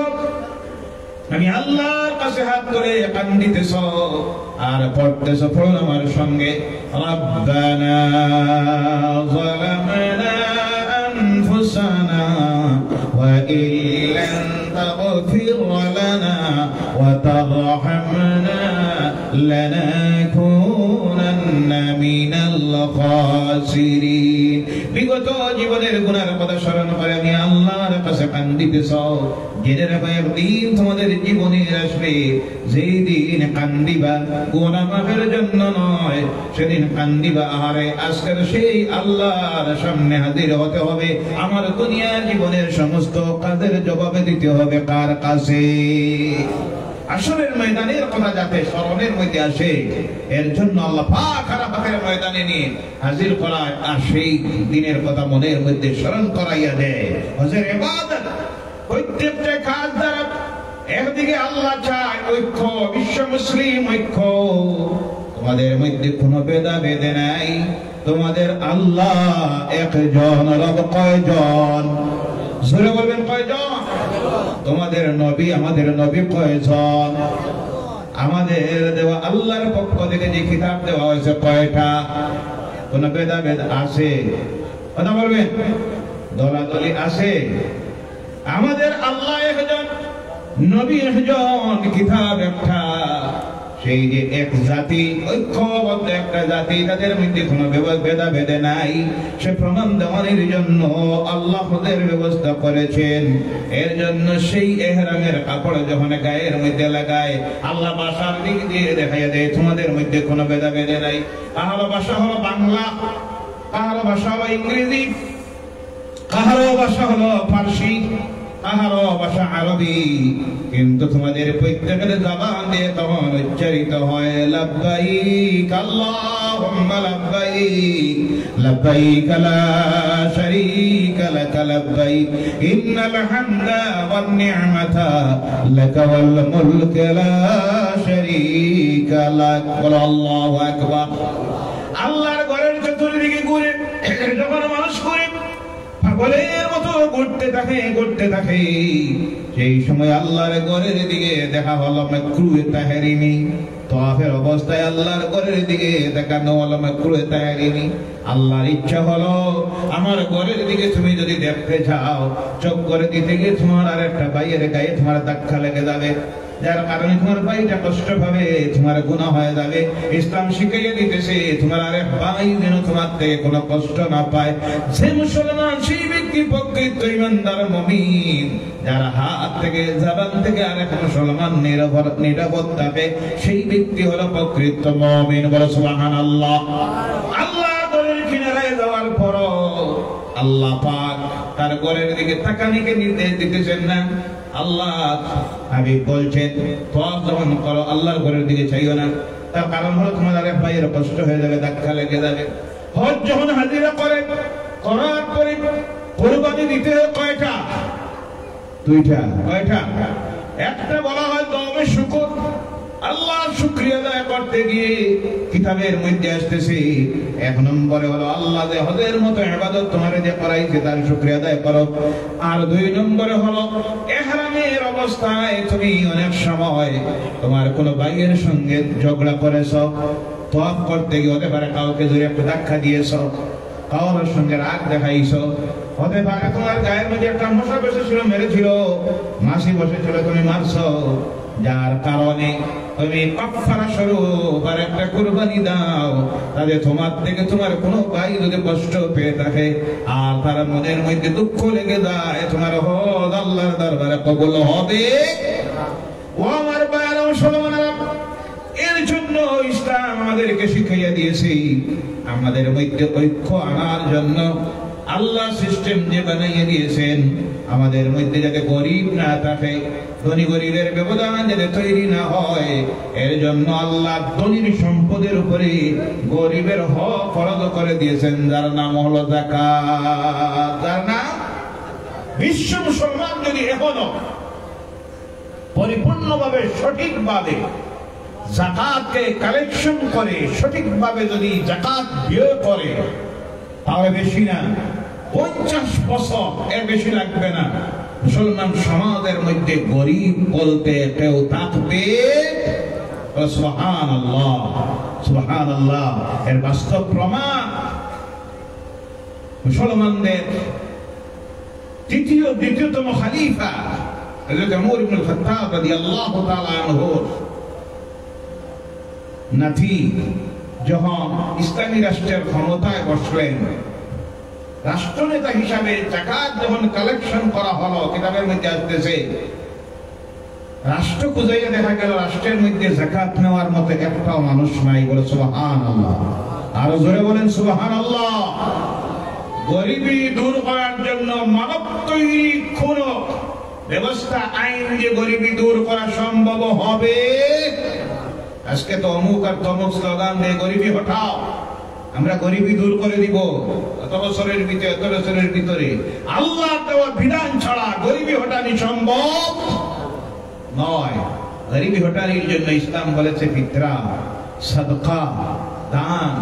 আমি আল্লাহর কাছে হাত ধরে কান্দিতেছ আর পড়তেছ। পড়ুন আমার সঙ্গে, রব্বানা যালামনা আনফুসানা ওয়া ইল্লাম তাগফির লানা ওয়া তারহামনা লানাকুনান্না মিনাল খাসিরিন। বিগত জীবনের গুনার কথা স্মরণ করে আমি আল্লাহর কাছে কান্দিতেছ। জেনে রাখো একদিন তোমাদের জীবনে আসবে, যেই দিন কান্দিবা গুনাহ মাফের জন্য নয়, সেদিন কান্দিবা আহারে আজকের সেই আল্লাহর সামনে হাজির হতে হবে। আমার দুনিয়ার জীবনের সমস্ত কাজের জবাব দিতে হবে কার কাছে? আসরের ময়দানের কথা যাতে স্মরণের মধ্যে আসে, এর জন্য আল্লাহ পাক আরাফাতের ময়দানে নিয়ে হাজির করায়, আর সেই দিনের কথা মনের মধ্যে স্মরণ করাইয়া দেয়। হজের ইবাদত প্রত্যেকটা কাজ দ্বারা একদিকে আল্লাহ চায় ঐক্য, বিশ্ব মুসলিম ঐক্য। তোমাদের মধ্যে কোনো ভেদাভেদ নাই, তোমাদের আল্লাহ একজন। রব কয়জন? জোরে বলবেন কয়জন? তোমাদের নবী, আমাদের নবী কয়জন? আমাদের দেওয়া আল্লাহর পক্ষ থেকে যে কিতাব দেওয়া হয়েছে কয়টা? কোন ভেদাভেদ আছে? কথা বলবেন। দলাদলি আছে? আমাদের আল্লাহ একজন, নবী একজন, কিতাব একটা। সেই যে এক জাতি, ঐক্যবদ্ধ একটা জাতি, তাদের মধ্যে কোনো ভেদাভেদে নাই, সে প্রমাণ দেওয়ার জন্য আল্লাহ ওদের ব্যবস্থা করেছেন। এর জন্য সেই ইহরামের কাপড় যখন গায়ের মধ্যে লাগায়, আল্লাহ ভাষার দিক দিয়ে দেখাইয়া দেয় তোমাদের মধ্যে কোনো ভেদাভেদে নাই। কাহারো ভাষা হলো বাংলা, কাহারো ভাষা হলো ইংরেজি, কাহারো ভাষা হলো ফার্সি, কাহারো ভাষা আরবি, কিন্তু তোমাদের প্রত্যেকের জবান দিয়ে তখন উচ্চারিত হয় লাব্বাইক আল্লাহুম্মা লাব্বাইক, লাব্বাইক লা শারীকা লাক লাব্বাইক, ইন্নাল হামদা ওয়ান নি'মাতা লাকা ওয়াল মুলক লা শারীকা লাক। বলো আল্লাহু আকবার। আল্লাহর ঘরের চতুর্দিকে ঘুরে যখন মানুষ ঘুরে পাগলের মতো ঘুরতে থাকে, সেই সময় আল্লাহর ঘরের দিকে দেখা হলো মাকরুহে তাহরিমি। তাওয়াফের অবস্থায় আল্লাহর ঘরের দিকে দেখানো হলো মাকরুহে তাহরিমি। আল্লাহর ইচ্ছা হলো আমার ঘরের দিকে তুমি যদি দেখতে চাও, চোখ করে দিতে গিয়ে তোমার আর একটা ভাইয়ের গায়ে তোমার ধাক্কা লেগে যাবে, যার কারণে তোমার ভাইটা কষ্ট পাবে, তোমার গুনাহ হয়ে যাবে। ইসলাম শিখাইয়া দিতেছে তোমার আরেক ভাই যেন তোমার থেকে কোনো কষ্ট না পায়। যে মুসলমান সেই ব্যক্তি প্রকৃত ঈমানদার মুমিন, যার হাত থেকে জবান থেকে আরেক মুসলমান নিরাপদ থাকে, সেই ব্যক্তি হলো প্রকৃত মুমিন। বলো সুবহানাল্লাহ। আল্লাহ ঘরের কিনারায় যাওয়ার পর আল্লাহ পাক তার ঘরের দিকে তাকানিকে নির্দেশ দিতেছেন না। আল্লাহ হাবিব বলছেন তোয়াফ যখন করো আল্লাহর ঘরের দিকে চাইও না, তার কারণ হলো তোমার আরেক ভাইয়ের কষ্ট হয়ে যাবে, ধাক্কা লেগে যাবে। হজ যখন হাজিরা করার পরে কুরবানি দিতে হয় কয়টা? দুইটা। কয়টা? একটা বলা হয় দমে শুকর। আল্লাহর শুকরিয়া আদায় করতে গিয়ে কিতাবের মধ্যে আসতেছে 1 নম্বরে হলো আল্লাহ যে হজের মতো ইবাদত তোমারে যে করাইছে তার শুকরিয়া আদায় করো। আর 2 নম্বরে হলো ইহরামের অবস্থায় তুমি অনেক সময় তোমার কোন ভাইয়ের সঙ্গে ঝগড়া করেছো, তাওয়াফ করতে গিয়ে হতে পারে কাউকে জোরে একটা ধাক্কা দিয়েছো, কারোর সঙ্গে রাগ দেখাইছো, হতে পারে তোমার গায়ের মধ্যে একটা মশা বসেছিল মেরেছিল, মাছি বসেছিল তুমি মারছো, যার কারণে তুমি কাফারা স্বরূপ আর একটা কুরবানি দাও, তাহলে তোমার থেকে তোমার কোনো ভাই যদি কষ্ট পেয়ে থাকে আর তার মনের মধ্যে দুঃখ লেগে যায়, তোমার হজ আল্লাহর দরবারে কবুল হবে। ও আমার ভাইরা মুসলমানেরা, এর জন্য ইসলাম আমাদেরকে শিখাইয়া দিয়েছে আমাদের মধ্যে ঐক্য আনার জন্য। আল্লাহ সিস্টেম যে বানাইয়া দিয়েছেন আমাদের মধ্যে যাতে গরিব না থাকে, ধনী গরিবের ব্যবধান যাতে তৈরি না হয়, এর জন্য আল্লাহ ধনীর সম্পদের উপরে গরিবের হক ফরজ করে দিয়েছেন, যার নাম হলো যাকাত। যার নাম বিশ্ব মুসলমান যদি এখনো পরিপূর্ণভাবে সঠিকভাবে যাকাতকে কালেকশন করে, সঠিকভাবে যদি যাকাত ব্যয় করে, তাহলে বেশি না 50 বছর, এর বেশি লাগবে না, মুসলমান সমাজের মধ্যে গরিব বলতে কেউ থাকবে। সুবহানাল্লাহ, সুবহানাল্লাহ। এর বাস্তব প্রমাণ মুসলমানদের দ্বিতীয়তম খলিফা হযরত ওমর ইবনে খাত্তাব রাদিয়াল্লাহু তাআলা আনহু নাতি যখন ইসলামী রাষ্ট্রের ক্ষমতায় বসলেন, রাষ্ট্রনেতা হিসাবে যাকাত যখন কালেকশন করা হলো, কিতাবের মধ্যে আসতেছে রাষ্ট্র খুঁজাইয়া দেখা গেল রাষ্ট্রের মধ্যে যাকাত নেওয়ার মতো একটাও মানুষ নাই। বলে সুবহানাল্লাহ। আরো জোরে বলেন সুবহানাল্লাহ। গরিবি দূর করার জন্য মানব তৈরি কোন ব্যবস্থা, আইন যে গরিবি দূর করা সম্ভব হবে। আজকে তো অমুক আর তমুক স্লোগান দিয়ে গরিবি হটাও, আমরা গরিবি দূর করে দিব, এত বছরের ভিতরে আল্লাহর দেওয়া বিধান ছাড়া গরিবি হটানি সম্ভব নয়। গরিবি হটানির জন্য ইসলাম বলেছে ফিতরা, সাদকা, দান,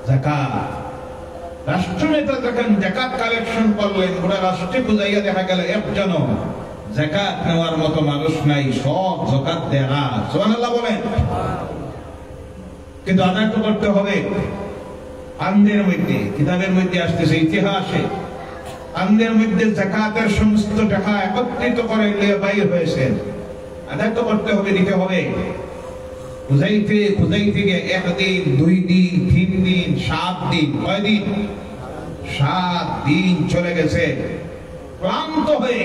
যাকাত। রাষ্ট্রনেতা যখন যাকাত কালেকশন করলেন, পুরো রাষ্ট্রে বুঝাইয়া দেখা গেল একজন যাকাত নেওয়ার মতো মানুষ নাই, সব যাকাত দেয়া। সুবহানাল্লাহ বলেন। কিন্তু আদায় তো করতে হবে। আন্দের মধ্যে কিতাবের মধ্যে আসতেছে, ইতিহাসে আন্দের মধ্যে যাকাতের সমস্ত টাকা একত্রিত করে নিয়ে বাইর হয়েছেন, আদায় তো করতে হবে, দিতে হবে। খুঁজাইতে খুঁজাইতে গিয়ে 1 দিন 2 দিন 3 দিন 7 দিন, কয় দিন? 7 দিন চলে গেছে। ক্লান্ত হয়ে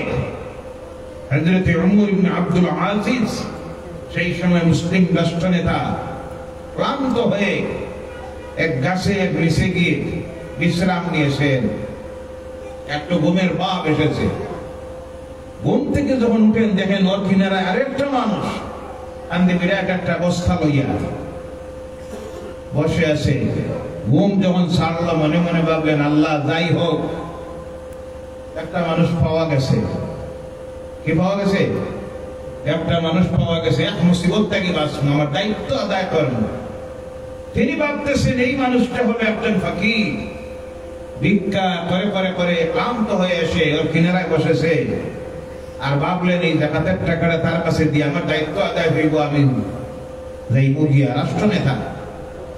হযরত উমর ইবনে আব্দুল আজিজ, সেই সময় মুসলিম রাষ্ট্রনেতা, ক্লান্ত হয়ে এক গাছে নিচে গিয়ে বিশ্রাম নিয়েছেন। একটু ঘুমের ভাব এসেছে। ঘুম থেকে যখন উঠেন দেখেন ওর কিনারায় আরেকটা মানুষ কান্দে বিরাট একটা বস্তা লইয়া বসে আছে। ঘুম যখন ছাড়লো মনে মনে ভাবলেন, আল্লাহ যাই হোক, একটা মানুষ পাওয়া গেছে। কি পাওয়া গেছে? একটা মানুষ পাওয়া গেছে। এক মুসিবত থেকে বাঁচবো, আমার দায়িত্ব আদায় করবো। তিনি ভাবতেছেন এই মানুষটা হলো একজন ফকির, ভিক্ষা করে করে করে ক্লান্ত হয়ে এসে ওর কিনারায় বসেছে। আর ভাবলেন এই যাকাতের টাকাটা তার কাছে দিয়ে আমার দায়িত্ব আদায় হইব, আমি যাইবো গিয়া রাষ্ট্রনেতা।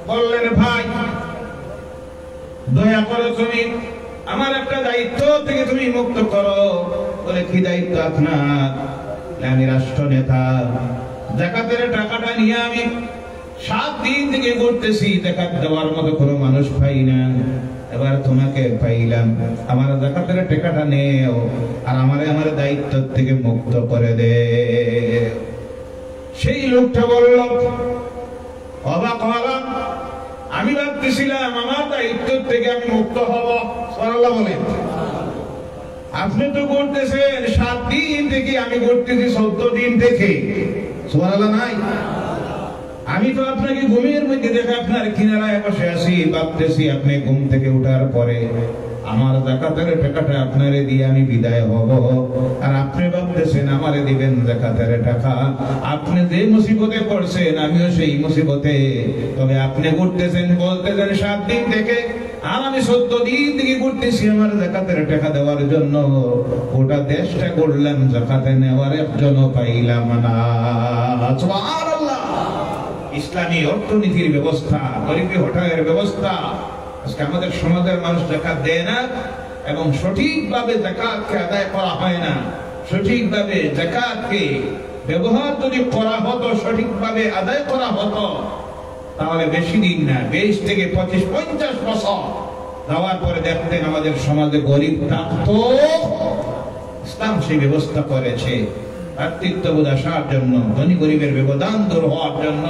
বললেন, ভাই দয়া করো, তুমি আমার একটা দায়িত্ব থেকে তুমি মুক্ত করো। বলে, কি দায়িত্ব আপনার? আমি রাষ্ট্রনেতা, যাকাতের টাকাটা নিয়ে আমি 7 দিন থেকে ঘুরতেছি, যাকাত দেওয়ার মতো কোনো মানুষ পাই না। এবার তোমাকে পাইলাম, আমার যাকাতের টাকাটা নেও আর আমার দায়িত্ব থেকে মুক্ত করে দে। সেই লোকটা বলল, অবাক হলাম, আমি ভাবতেছিলাম আমার দায়িত্ব থেকে আমি মুক্ত হব। সুবহানাল্লাহ বলেন। আপনি তো করতেছেন 7 দিন থেকে, আমি করতেছি 14 দিন থেকে। সুবহানাল্লাহ নাই? আমি তো আপনাকে ঘুমের মধ্যে দেখে আপনার কিনারায় বসে আছি, ভাবতেছি আপনি ঘুম থেকে ওঠার পরে আমার যাকাতের টাকাটা আপনারে দিয়ে আমি বিদায় হব, আর আপনি ভাবতেছেন আমারে দিবেন যাকাতের টাকা। আপনি যে মুসিবতে পড়ছেন আমিও সেই মুসিবতে। তবে আপনি ঘুরতেছেন বলতেছেন 7 দিন থেকে, আর আমি 14 দিন থেকে ঘুরতেছি আমার যাকাতের টাকা দেওয়ার জন্য। ওটা দেশটা করলাম, যাকাতে নেওয়ার একজনও পাইলাম না। সুবহানাল্লাহ। ইসলামী অর্থনীতির ব্যবস্থা, গরিবী হটায়ের ব্যবস্থা, আজকে আমাদের সমাজের মানুষ যাকাত দেয় না এবং সঠিকভাবে যাকাতকে আদায় করা হয় না। সঠিকভাবে যাকাতকে ব্যবহার যদি করা হতো, সঠিকভাবে আদায় করা হতো, তাহলে বেশি দিন না, 20 থেকে 25-50 বছর যাওয়ার পরে দেখতেন আমাদের সমাজে গরিব থাকতো। ইসলাম সেই ব্যবস্থা করেছে ভ্রাতৃত্ববোধ আসার জন্য, ধনী গরিবের ব্যবধান দূর হওয়ার জন্য।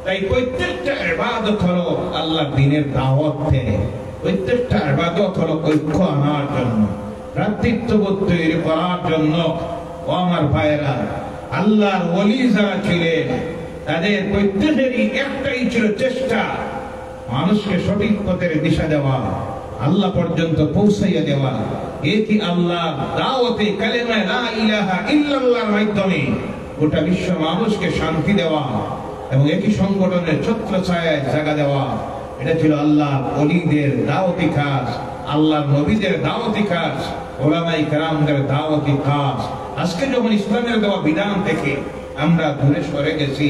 তাই প্রত্যেকটা ইবাদত হলো আল্লাহর দ্বীনের দাওয়াত দেয়, প্রত্যেকটা ইবাদত হলো ঐক্য আনার জন্য, ভ্রাতৃত্ববোধ তৈরি করার জন্য। ও আমার ভাইয়েরা, আল্লাহর ওলি যারা ছিলেন তাদের প্রত্যেকেরই একটাই ছিল চেষ্টা, মানুষকে সঠিক পথের দিশা দেওয়া, আল্লাহ পর্যন্ত পৌঁছাইয়া দেওয়া। একই আল্লাহ দাওয়াতে কালেমা লা ইলাহা ইল্লাল্লাহর মাধ্যমে গোটা বিশ্ব মানুষকে শান্তি দেওয়া এবং একই সংগঠনের ছত্রছায়ায় জায়গা দেওয়া। এটা ছিল আল্লাহ ওলিদের দাওয়াতি কাজ, আল্লাহর নবীদের দাওয়াতি কাজ, ওলামায়ে কেরামদের দাওয়াতি কাজ। আজকে যখন ইসলামের দেওয়া বিধান থেকে আমরা দূরে সরে গেছি,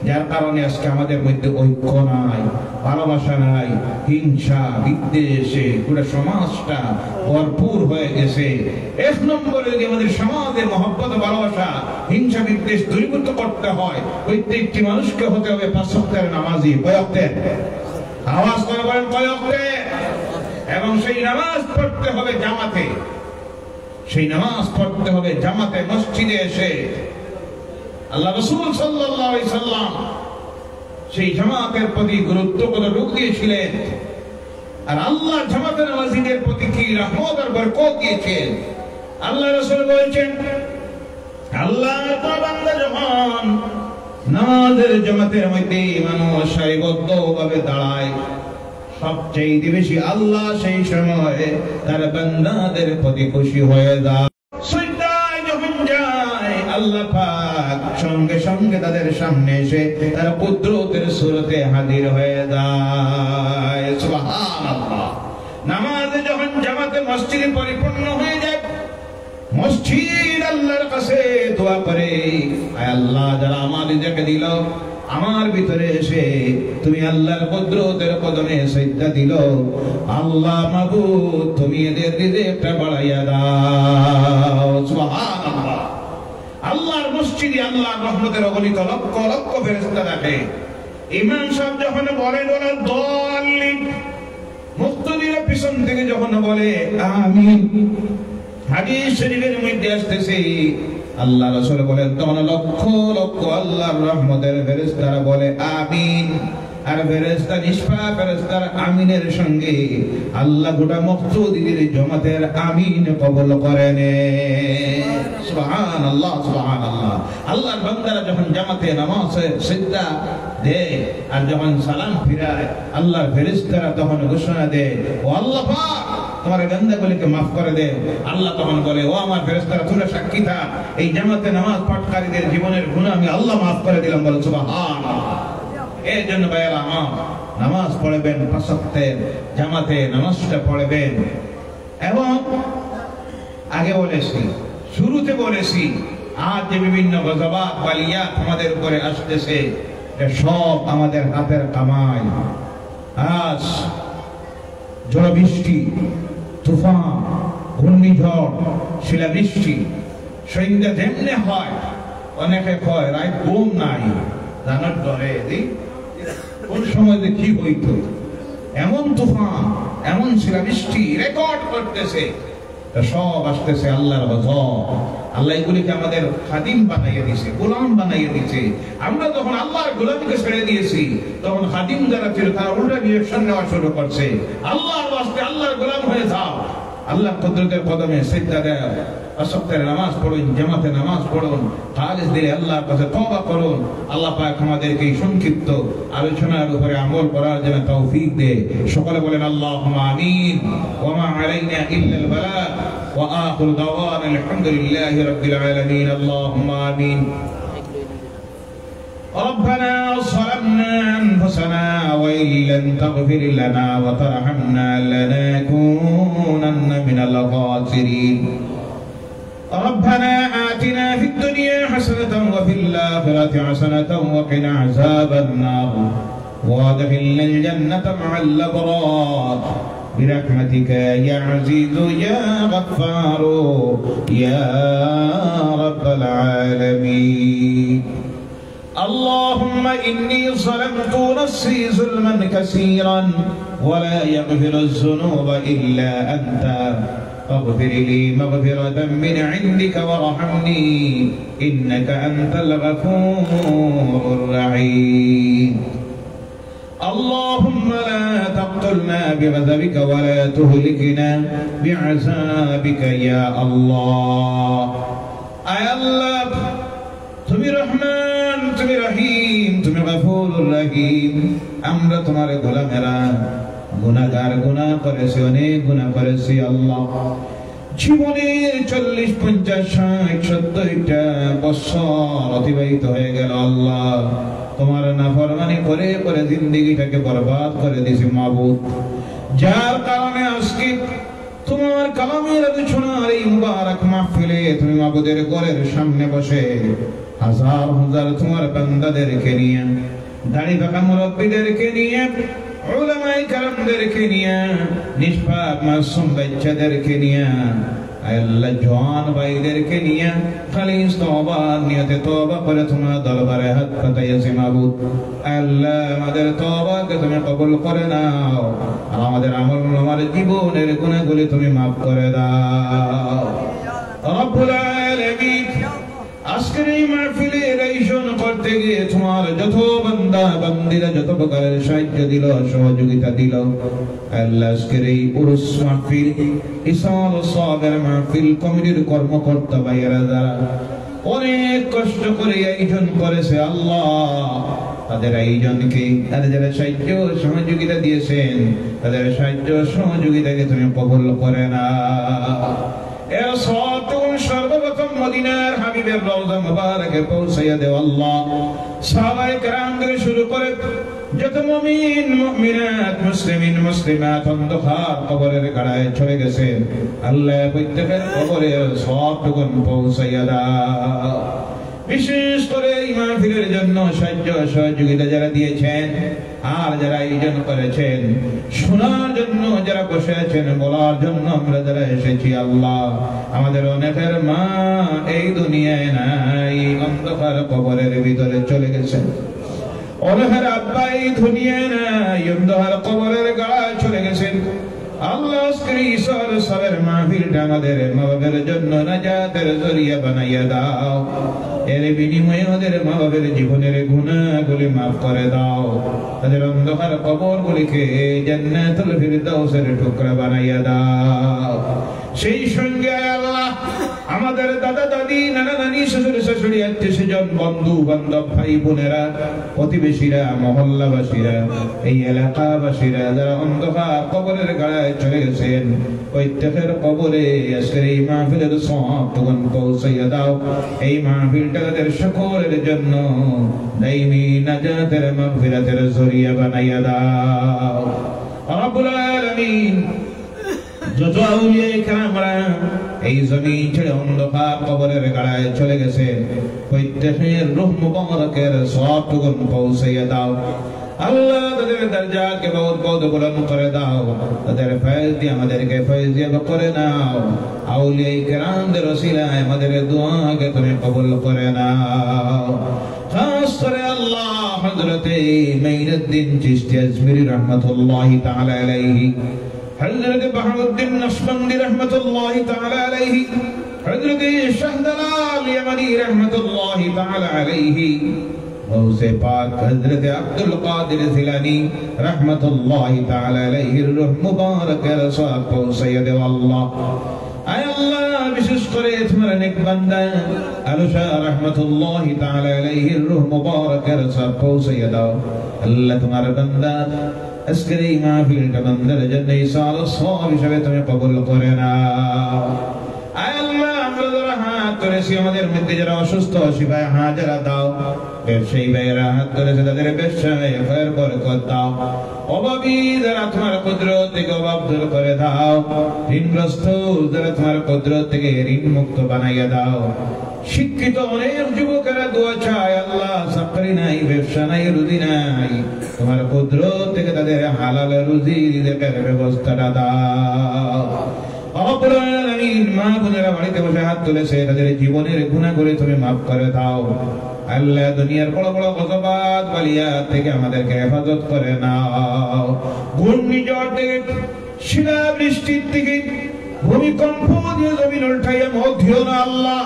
যার কারণে আজকে আমাদের মধ্যে ঐক্য নাই, ভালোবাসা নাই, হিংসা বিদ্বেষে পুরো সমাজটা ভরপুর হয়ে গেছে। 1 নম্বরে যদি আমাদের সমাজের মহব্বত ভালোবাসা হিংসা বিদ্বেষ দূরীভূত করতে হয়, প্রত্যেকটি মানুষকে হতে হবে 5 ওয়াক্তের নামাজি। কয় ওয়াক্তের? আওয়াজ করে বলেন, কয় ওয়াক্তের? এবং সেই নামাজ পড়তে হবে জামাতে, সেই নামাজ পড়তে হবে জামাতে, মসজিদে এসে। আল্লাহ রাসূল সাল্লাল্লাহু আলাইহি সাল্লাম সেই জামাতের প্রতি গুরুত্ব করে রূপ দিয়েছিলেন, আর আল্লাহ জামাতের নামাজীদের প্রতি কি রহমত আর বরকত দিয়েছেন। আল্লাহ রাসূল বলেছেন, আল্লাহ তাআলা বান্দা যখন নামাজের জামাতের মধ্যে মানুষ সারিবদ্ধভাবে দাঁড়ায়, সবচেয়ে বেশি আল্লাহ সেই সময় তার বান্দাদের প্রতি খুশি হয়ে যায়। সিজদায় যখন যায় আল্লাহ পাক সঙ্গে সঙ্গে তাদের সামনে এসে তার কুদরতের সূরতে হাজির হয়ে যায়। সুবহানাল্লাহ। নামাজে যখন জামাতে মসজিদে পরিপূর্ণ হয়ে যায়, মসজিদ আল্লাহর কাছে দোয়া করে, আয় আল্লাহ, যারা আমার রিজিক দিল, আমার ভিতরে এসে তুমি আল্লাহর কুদরতের কদমে সিজদা দিল, আল্লাহ মাবুদ তুমি এদের রিজিকটা বাড়াইয়া দাও। সুবহানাল্লাহ। আল্লাহর মসজিদে আল্লাহর রহমতের অগণিত লক্ষ লক্ষ ফেরেশতা থাকে। ইমাম সাহেব যখন বলেন ওরা দলিল, মুক্তদিরা পিছন থেকে যখন বলে আমিন, হাদিস শরীফের মধ্যে আসতেছে আল্লাহ রাসূল বলেন তখন লক্ষ লক্ষ আল্লাহর রহমতের ফেরেশতারা বলে আমিন। আর ফেরেশতা নিষ্পাপ ফেরেশতার আমিনের সঙ্গে আল্লাহ গোটা মুক্তদিদের জামাতের আমিন কবুল করেন। সুবহানাল্লাহ সুবহানাল্লাহ। আল্লাহর বান্দারা যখন জামাতে নামাজে সিজদা দেয় আর যখন সালাম ফিরায় আল্লাহর ফেরেশতারা তখন ঘোষণা দেয় ও আল্লাহ পাক তোমার বান্দাগুলোকে maaf করে দে। আল্লাহ তখন বলে ও আমার ফেরেশতারা তোমরা সাক্ষী থাক, এই জামাতে নামাজ পাঠকারীদের জীবনের গুনাহ আমি আল্লাহ maaf করে দিলাম। বলো সুবহানাল্লাহ। এর জন্য ভাইরা আমার নামাজ পড়বেন, পাঁচ ওয়াক্তের জামাতে নামাজটা পড়বেন। এবং আগে বলেছি, শুরুতে বলেছি, আজ যে বিভিন্ন গজবাত বালিয়াত আমাদের উপরে আসতেছে সব আমাদের হাতের কামাই। আজ ঝড় বৃষ্টি, তুফান, ঘূর্ণিঝড়, শিলাবৃষ্টি, সন্ধ্যা যেমনে হয়, অনেকে কয় রাত ঘুম নাই, জানার ডরে কোন সময় যে কি হইতো। এমন তুফান, এমন শিলাবৃষ্টি রেকর্ড করতেছে, সব আসতেছে আল্লাহর গজব। আল্লাহ এগুলিকে আমাদের খাদিম বানাইয়ে দিয়েছে, গোলাম বানাইয়ে দিয়েছে। আমরা যখন আল্লাহর গোলামকে ছেড়ে দিয়েছি তখন খাদিম যারা ছিল তারা উল্টা ডিরেকশন নেওয়া শুরু করছে। আল্লাহর ওয়াস্তে আল্লাহর গোলাম হয়ে যাও, আল্লাহ কুদরতের কদমে সিজদা দাও, পাঁচ ওয়াক্তের নামাজ পড়ুন, জামাতে নামাজ পড়ুন, খালিস দিলে আল্লাহর কাছে তওবা করুন। আল্লাহ পাক আমাদেরকে এই সংক্ষিপ্ত আলোচনার উপরে আমল করার জন্য তৌফিক দে। সকলে বলেন আল্লাহুম্মা আমিন। ওয়া মা আলাইনা ইল্লাল বালাগ ওয়া আখিরু দাওয়ানা আলহামদুলিল্লাহি রাব্বিল আলামিন। আল্লাহুম্মা আমিন। ربنا ظلمنا أنفسنا وإن لم تغفر لنا وترحمنا لنكونن من الخاسرين. ربنا آتنا في الدنيا حسنة وفي الآخرة حسنة وقنا عذاب النار وادخلنا الجنة مع الأبرار برحمتك يا عزيز يا غفار يا رب العالمين. اللهم إني ظلمت نفسي ظلما كثيرا ولا يغفر الذنوب إلا أنت فاغفر لي مغفرة من عندك وارحمني إنك أنت الغفور الرحيم. اللهم لا تقتلنا بغضبك ولا تهلكنا بعذابك يا الله. أي الله তুমি রহমান, তুমি রহিম, তুমি গফুরুর রহিম। আমরা তোমার গোলামেরা, গুনাহগার, গুনাহ করেছি, অনেক গুনাহ করেছি আল্লাহ। জীবনের 40, 50, 60, 70টা বছর অতিবাহিত হয়ে গেল আল্লাহ। তোমার নাফরমানি করে করে জিন্দেগিটাকে বরবাদ করে দিয়েছি মাবুদ। যার কারণে আজকে তোমার কালামের আলোচনার এই মুবারক মাহফিলে তুমি মাবুদের ঘরের সামনে বসে হাজার হাজার তোমার বান্দাদেরকে নিয়ে, দাড়ি পাকা মুরব্বীদেরকে নিয়ে, উলামায়ে কেরামদেরকে নিয়ে, নিষ্পাপ মাসুম বাচ্চাদেরকে নিয়ে, আল্লাহ জওয়ান ভাইদেরকে নিয়ে খালিস তওবার নিয়তে তওবা করে তোমার দরবারে হাত পাতাইয়াছি মাবুদ। আল্লাহ আমাদের তওবাকে তুমি কবুল করে নাও, আর আমাদের আমল আমাদের জীবনের গুনাহগুলি তুমি maaf করে দাও রব্বুল আলামিন। আজকের এই মাহফিলের আয়োজন করতে গিয়ে তোমার যত বান্দা বান্দিরা যত প্রকারের সাহায্য দিল, সহযোগিতা দিল, আল্লাহ আজকের এই উরুস মাহফিল, ইসাল সাবের মাহফিল কমিটির কর্মকর্তা ভাইয়েরা যারা অনেক কষ্ট করে আয়োজন করেছে আল্লাহ, তাদের আয়োজনকে, তাদের যারা সাহায্য সহযোগিতা দিয়েছেন তাদের সাহায্য সহযোগিতাকে তুমি কবুল করে নাও। এর সওয়াবটুকু সর্বপ্রথম মদিনার হাবিবের রওজা মুবারকে পৌঁছাইয়া দেও আল্লাহ। সাহাবায়ে কেরাম থেকে শুরু করে যত মুমিন মুমিনাত, মুসলিমিন মুসলিমাত অন্ধকার কবরের গাড়ায় চলে গেছেন আল্লাহ প্রত্যেকের কবরের সওয়াবটুকু পৌঁছাইয়া দাও। বিশেষ করে এই মাহফিলের জন্য সাহায্য সহযোগিতা যারা দিয়েছেন আর যারা আয়োজন করেছেন, শোনার জন্য যারা বসে আছেন, বলার জন্য আমরা যারা এসেছি আল্লাহ, আমাদের অনেকের মা এই দুনিয়ায় নাই, অন্ধকার কবরের ভিতরে চলে গেছেন। ওনার আব্বা এই দুনিয়া নাই, অন্ধকার কবরের গাড়ায় চলে গেছেন। আল্লাহ আজকের ঈশ্বর সবের মাহফিলটা আমাদের মা বাবার জন্য নাজাতের জরিয়া বানাইয়া দাও। এর বিনিময়ে আমাদের মা বাবার জীবনের গুনাহগুলি মাফ করে দাও। তাদের অন্ধকার কবরগুলিকে জান্নাতুল ফিরদাউসের টুকরা বানাইয়া দাও। সেই সঙ্গে আল্লাহ আমাদের দাদা দাদি, নানা নানি, শ্বশুর শাশুড়ি, আত্মীয় স্বজন, বন্ধু বান্ধব, ভাই বোনেরা, প্রতিবেশীরা, মহল্লাবাসীরা, এই এলাকাবাসীরা যারা অন্ধকার কবরের গাড়ায় চলে গেছেন, প্রত্যেকের কবরে আজকের এই মাহফিলের সওয়াবটুকুন পৌঁছাইয়া দাও। এই মাহফিলটা তাদের সকলের জন্য দাইমি নাজাতের মাগফিরাতের জরিয়া বানাইয়া দাও। রব্বুল আলামিন, যত আউলিয়া কেরামরা এই জমিন ছেড়ে অন্ধকার কবরের গাড়ায় চলে গেছে, প্রত্যেকের রূহ মুবারকের সওয়াবটুকুন পৌঁছাইয়া দাও। আল্লাহ তাদের দরজাকে বহুত বহুত বুলন্দ করে দাও। তাদের ফয়েজ দিয়ে আমাদেরকে ফয়েজিয়াব করে নাও। আউলিয়া কেরামদের ওসিলায় আমাদের দুআকে তুমি কবুল করে নাও। খাস করে আল্লাহ হযরতে মাইনুদ্দিন চিশতি আজমিরি রাহমাতুল্লাহি তাআলা আলাইহি, হযরত বাহাউদ্দিন নকশবন্দি রাহমাতুল্লাহি তাআলা আলাইহি, হযরত শাহদালাল ইয়ামানি রাহমাতুল্লাহি তাআলা আলাইহি, গৌসে পাক হযরত আব্দুল কাদের জিলানী রাহমাতুল্লাহি তাআলা আলাইহির রূহ মুবারকের সওয়াব পৌঁছাইয়া দাও আল্লাহ। আয় আল্লাহ, বিশেষ করে তোমার নেক বান্দা আলুশা রাহমাতুল্লাহি তাআলা আলাইহির রূহ মুবারকের সওয়াব পৌঁছাইয়া দাও আল্লাহ। তোমার বান্দা আজকের এই মাহফিলটা বান্দার জন্য ইসাল সওয়াব হিসেবে তুমি কবুল করে নাও। আয় আল্লাহ, আমরা যারা হাত ধরেছি আমাদের মধ্যে যারা অসুস্থ শিফায়ে হাজারা দাও। ব্যবসায়ী ভাইয়েরা হাত ধরেছে, তাদের ব্যবসায় খৈর বরকত দাও। অভাবী যারা তোমার কুদরত থেকে অভাব দূর করে দাও। ঋণগ্রস্ত যারা তোমার কুদরত থেকে ঋণ মুক্ত বানাইয়া দাও। শিক্ষিত অনেক যুবকেরা দোয়া চায়, আল্লাহ চাকরি নাই, ব্যবসা নাই, রুজি নাই, তোমার কুদরত থেকে তাদের হালাল রুজি রিজেকের ব্যবস্থাটা দাও। রব্বুল আলামিন, মা বোনেরা বাড়িতে বসে হাত তুলেছে, তাদের জীবনের গুনাহগুলি তুমি মাফ করে দাও আল্লাহ। দুনিয়ার বড় বড় গজবাত বালিয়া থেকে আমাদেরকে হেফাজত করে নাও। ঘূর্ণিঝড় থেকে, শিলা বৃষ্টির থেকে, ভূমিকম্প দিয়ে জমিন উল্টাইয়া মত দিও না আল্লাহ।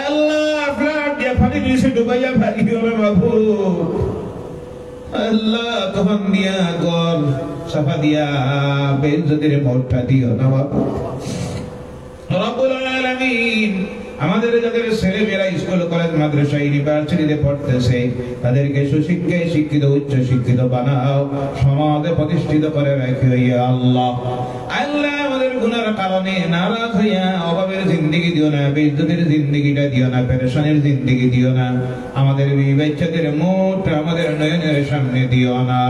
আল্লাহ, ফ্লাড দিয়ে পানি নিচে ডুবাইয়া ফেলিও না বাবু আল্লাহ। তখন দিয়া গর সাফা দিয়া বেইজ্জতির মৌতটা দিও না বাবু। রব্বুল আলামিন, আমাদের যাদের ছেলেমেয়েরা স্কুল কলেজ মাদ্রাসা ইউনিভার্সিটিতে পড়তেছে, তাদেরকে সুশিক্ষায় শিক্ষিত উচ্চ শিক্ষিত বানাও, সমাজে প্রতিষ্ঠিত করে রাখিও ইয়া আল্লাহ। আল্লাহ, আমাদের গুনার কারণে নারাজ হইয়া অভাবের জিন্দেগি দিও না, বেইজ্জতির জিন্দেগিটা দিও না, পেরেশানির জিন্দেগি দিও না। আমাদের বিবি বাচ্চাদের মুখ আমাদের নয়নের সামনে দিও না।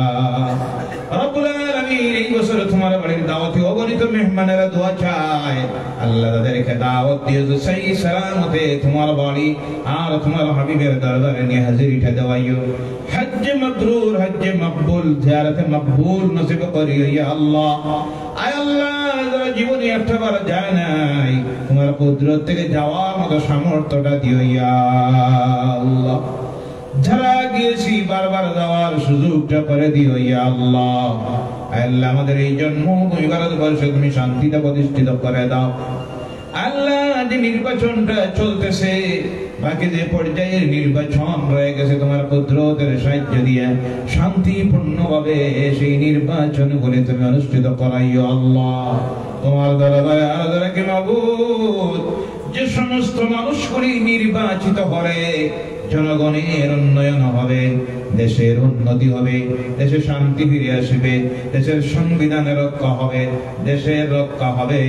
রব্বুল আলামিন, এই বছর তোমার বাড়ির দাওয়াতে অগণিত মেহমানেরা দোয়া চায়, আল্লাহ তাদেরকে দাওয়াত দিও সহি সালামতে তোমার বাড়ি আর তোমার হাবিবের দরবারে নিয়ে হাজিরিটা দেওয়াইও। হজ্জ মাবরুর, হজ্জ মকবুল, জিয়ারতে মকবুল নসিব করিও ইয়া আল্লাহ। আয় আল্লাহ, যারা জীবনে একটাবার যায় নাই, তোমার কুদরত থেকে যাওয়ার মতো সামর্থ্যটা দিও ইয়া আল্লাহ। যারা গিয়েছি বারবার যাওয়ার সুযোগটা করে দিও ইয়া আল্লাহ। আল্লাহ, আমাদের এই জন্মভূমি ভারতবর্ষে তুমি শান্তিতে প্রতিষ্ঠিত করে দাও আল্লাহ। যে নির্বাচনটা চলতেছে, বাকি যে পর্যায়ের নির্বাচন রয়ে গেছে, তোমার কুদরতের সাহায্য দিয়ে শান্তিপূর্ণভাবে সেই নির্বাচন করে তুমি অনুষ্ঠিত করাইও আল্লাহ। তোমার দরবারে আরাধনা কি মাবুদ, যে সমস্ত মানুষগুলি নির্বাচিত করে জনগণের উন্নয়ন হবে, দেশের উন্নতি হবে, দেশে শান্তি ফিরে আসবে, দেশের সংবিধানের রক্ষা হবে, দেশের রক্ষা হবে,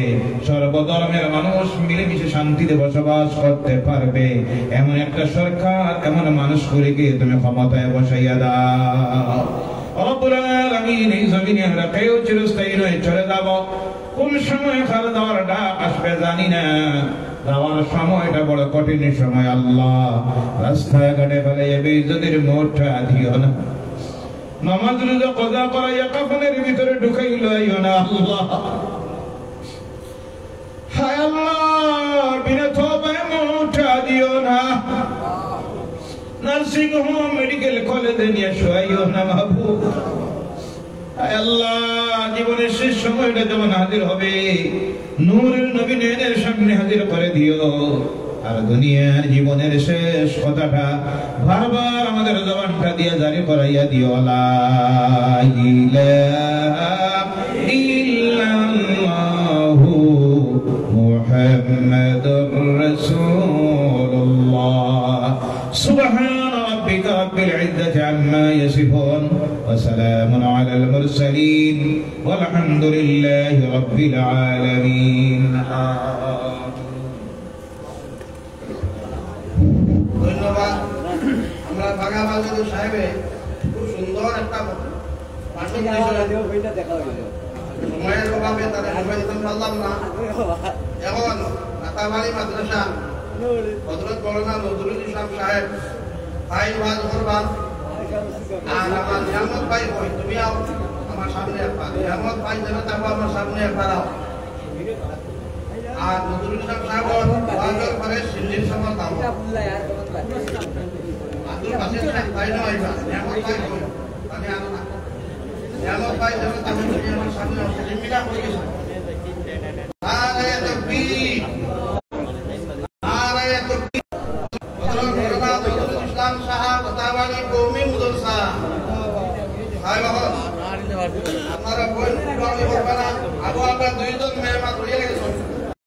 সর্বধর্মের মানুষ মিলেমিশে শান্তিতে বসবাস করতে পারবে, এমন একটা সরকার, এমন মানুষগুলিকে তুমি ক্ষমতায় বসাইয়া দাও। রব্বুল আলামিন, এই জমিনে আমরা কেউ চিরস্থায়ী নয়, চলে যাব। কোন সময় খাল দেওয়ার ডাক আসবে জানি না, যাওয়ার সময়টা বড় কঠিন সময় আল্লাহ। রাস্তাঘাটে ফেলে বেইজ্জতির মোটটা দিও না, নামাজ রোজা কজা করাইয়া কাফনের ভিতরে ঢুকাই লইও না আল্লাহ। হায় আল্লাহ, বিনা তওবায় মোটটা দিও না। নার্সিং হোম মেডিকেল কলেজে নিয়ে শোয়াইও না মাহবুব। আয় আল্লাহ, জীবনের শেষ সময়টা যখন হাজির হবে, নূরের নবী নয়নের সামনে হাজির করে দিও। আর দুনিয়ার জীবনের শেষ কথাটা বারবার আমাদের জবানটা দিয়ে জারি করাইয়া দিও, লা ইলাহা ইল্লাল্লাহু মুহাম্মাদুর রাসূলুল্লাহ। সুবহান রাব্বিকা রাব্বিল ইজ্জাতি আম্মা ইয়াসিফুন ওয়া সালামুন আলাল মুরসালিন ওয়ালহামদুলিল্লাহি রাব্বিল আলামিন। ধন্যবাদ। আমরা বাগাবাজার সাহেবে খুব সুন্দর একটা ভাষণ সময়ের অভাবে তাদের সময় দিতে পারলাম না। এখন আতাবাড়ি মাদ্রাসা হযরত মাওলানা নজরুল ইসলাম সাহেব ভাই ওয়াজ করবান। আর আমার নিয়ামত ভাই কই, তুমি আও আমার সামনে একবার। নিয়ামত ভাই যেন থাকো আমার সামনে একবার আও। আর নজরুল ইসলাম সাহেব ওয়াজের পরে সিন্ধির সময় দাও। আব্দুল বাসির সাহেব ভাই না আইবা। নিয়ামত ভাই কই, আমি আনো না। নিয়ামত ভাই যেন থাকো, তুমি আমার সামনে আসো। জিম্মিটা হয়ে গেছে।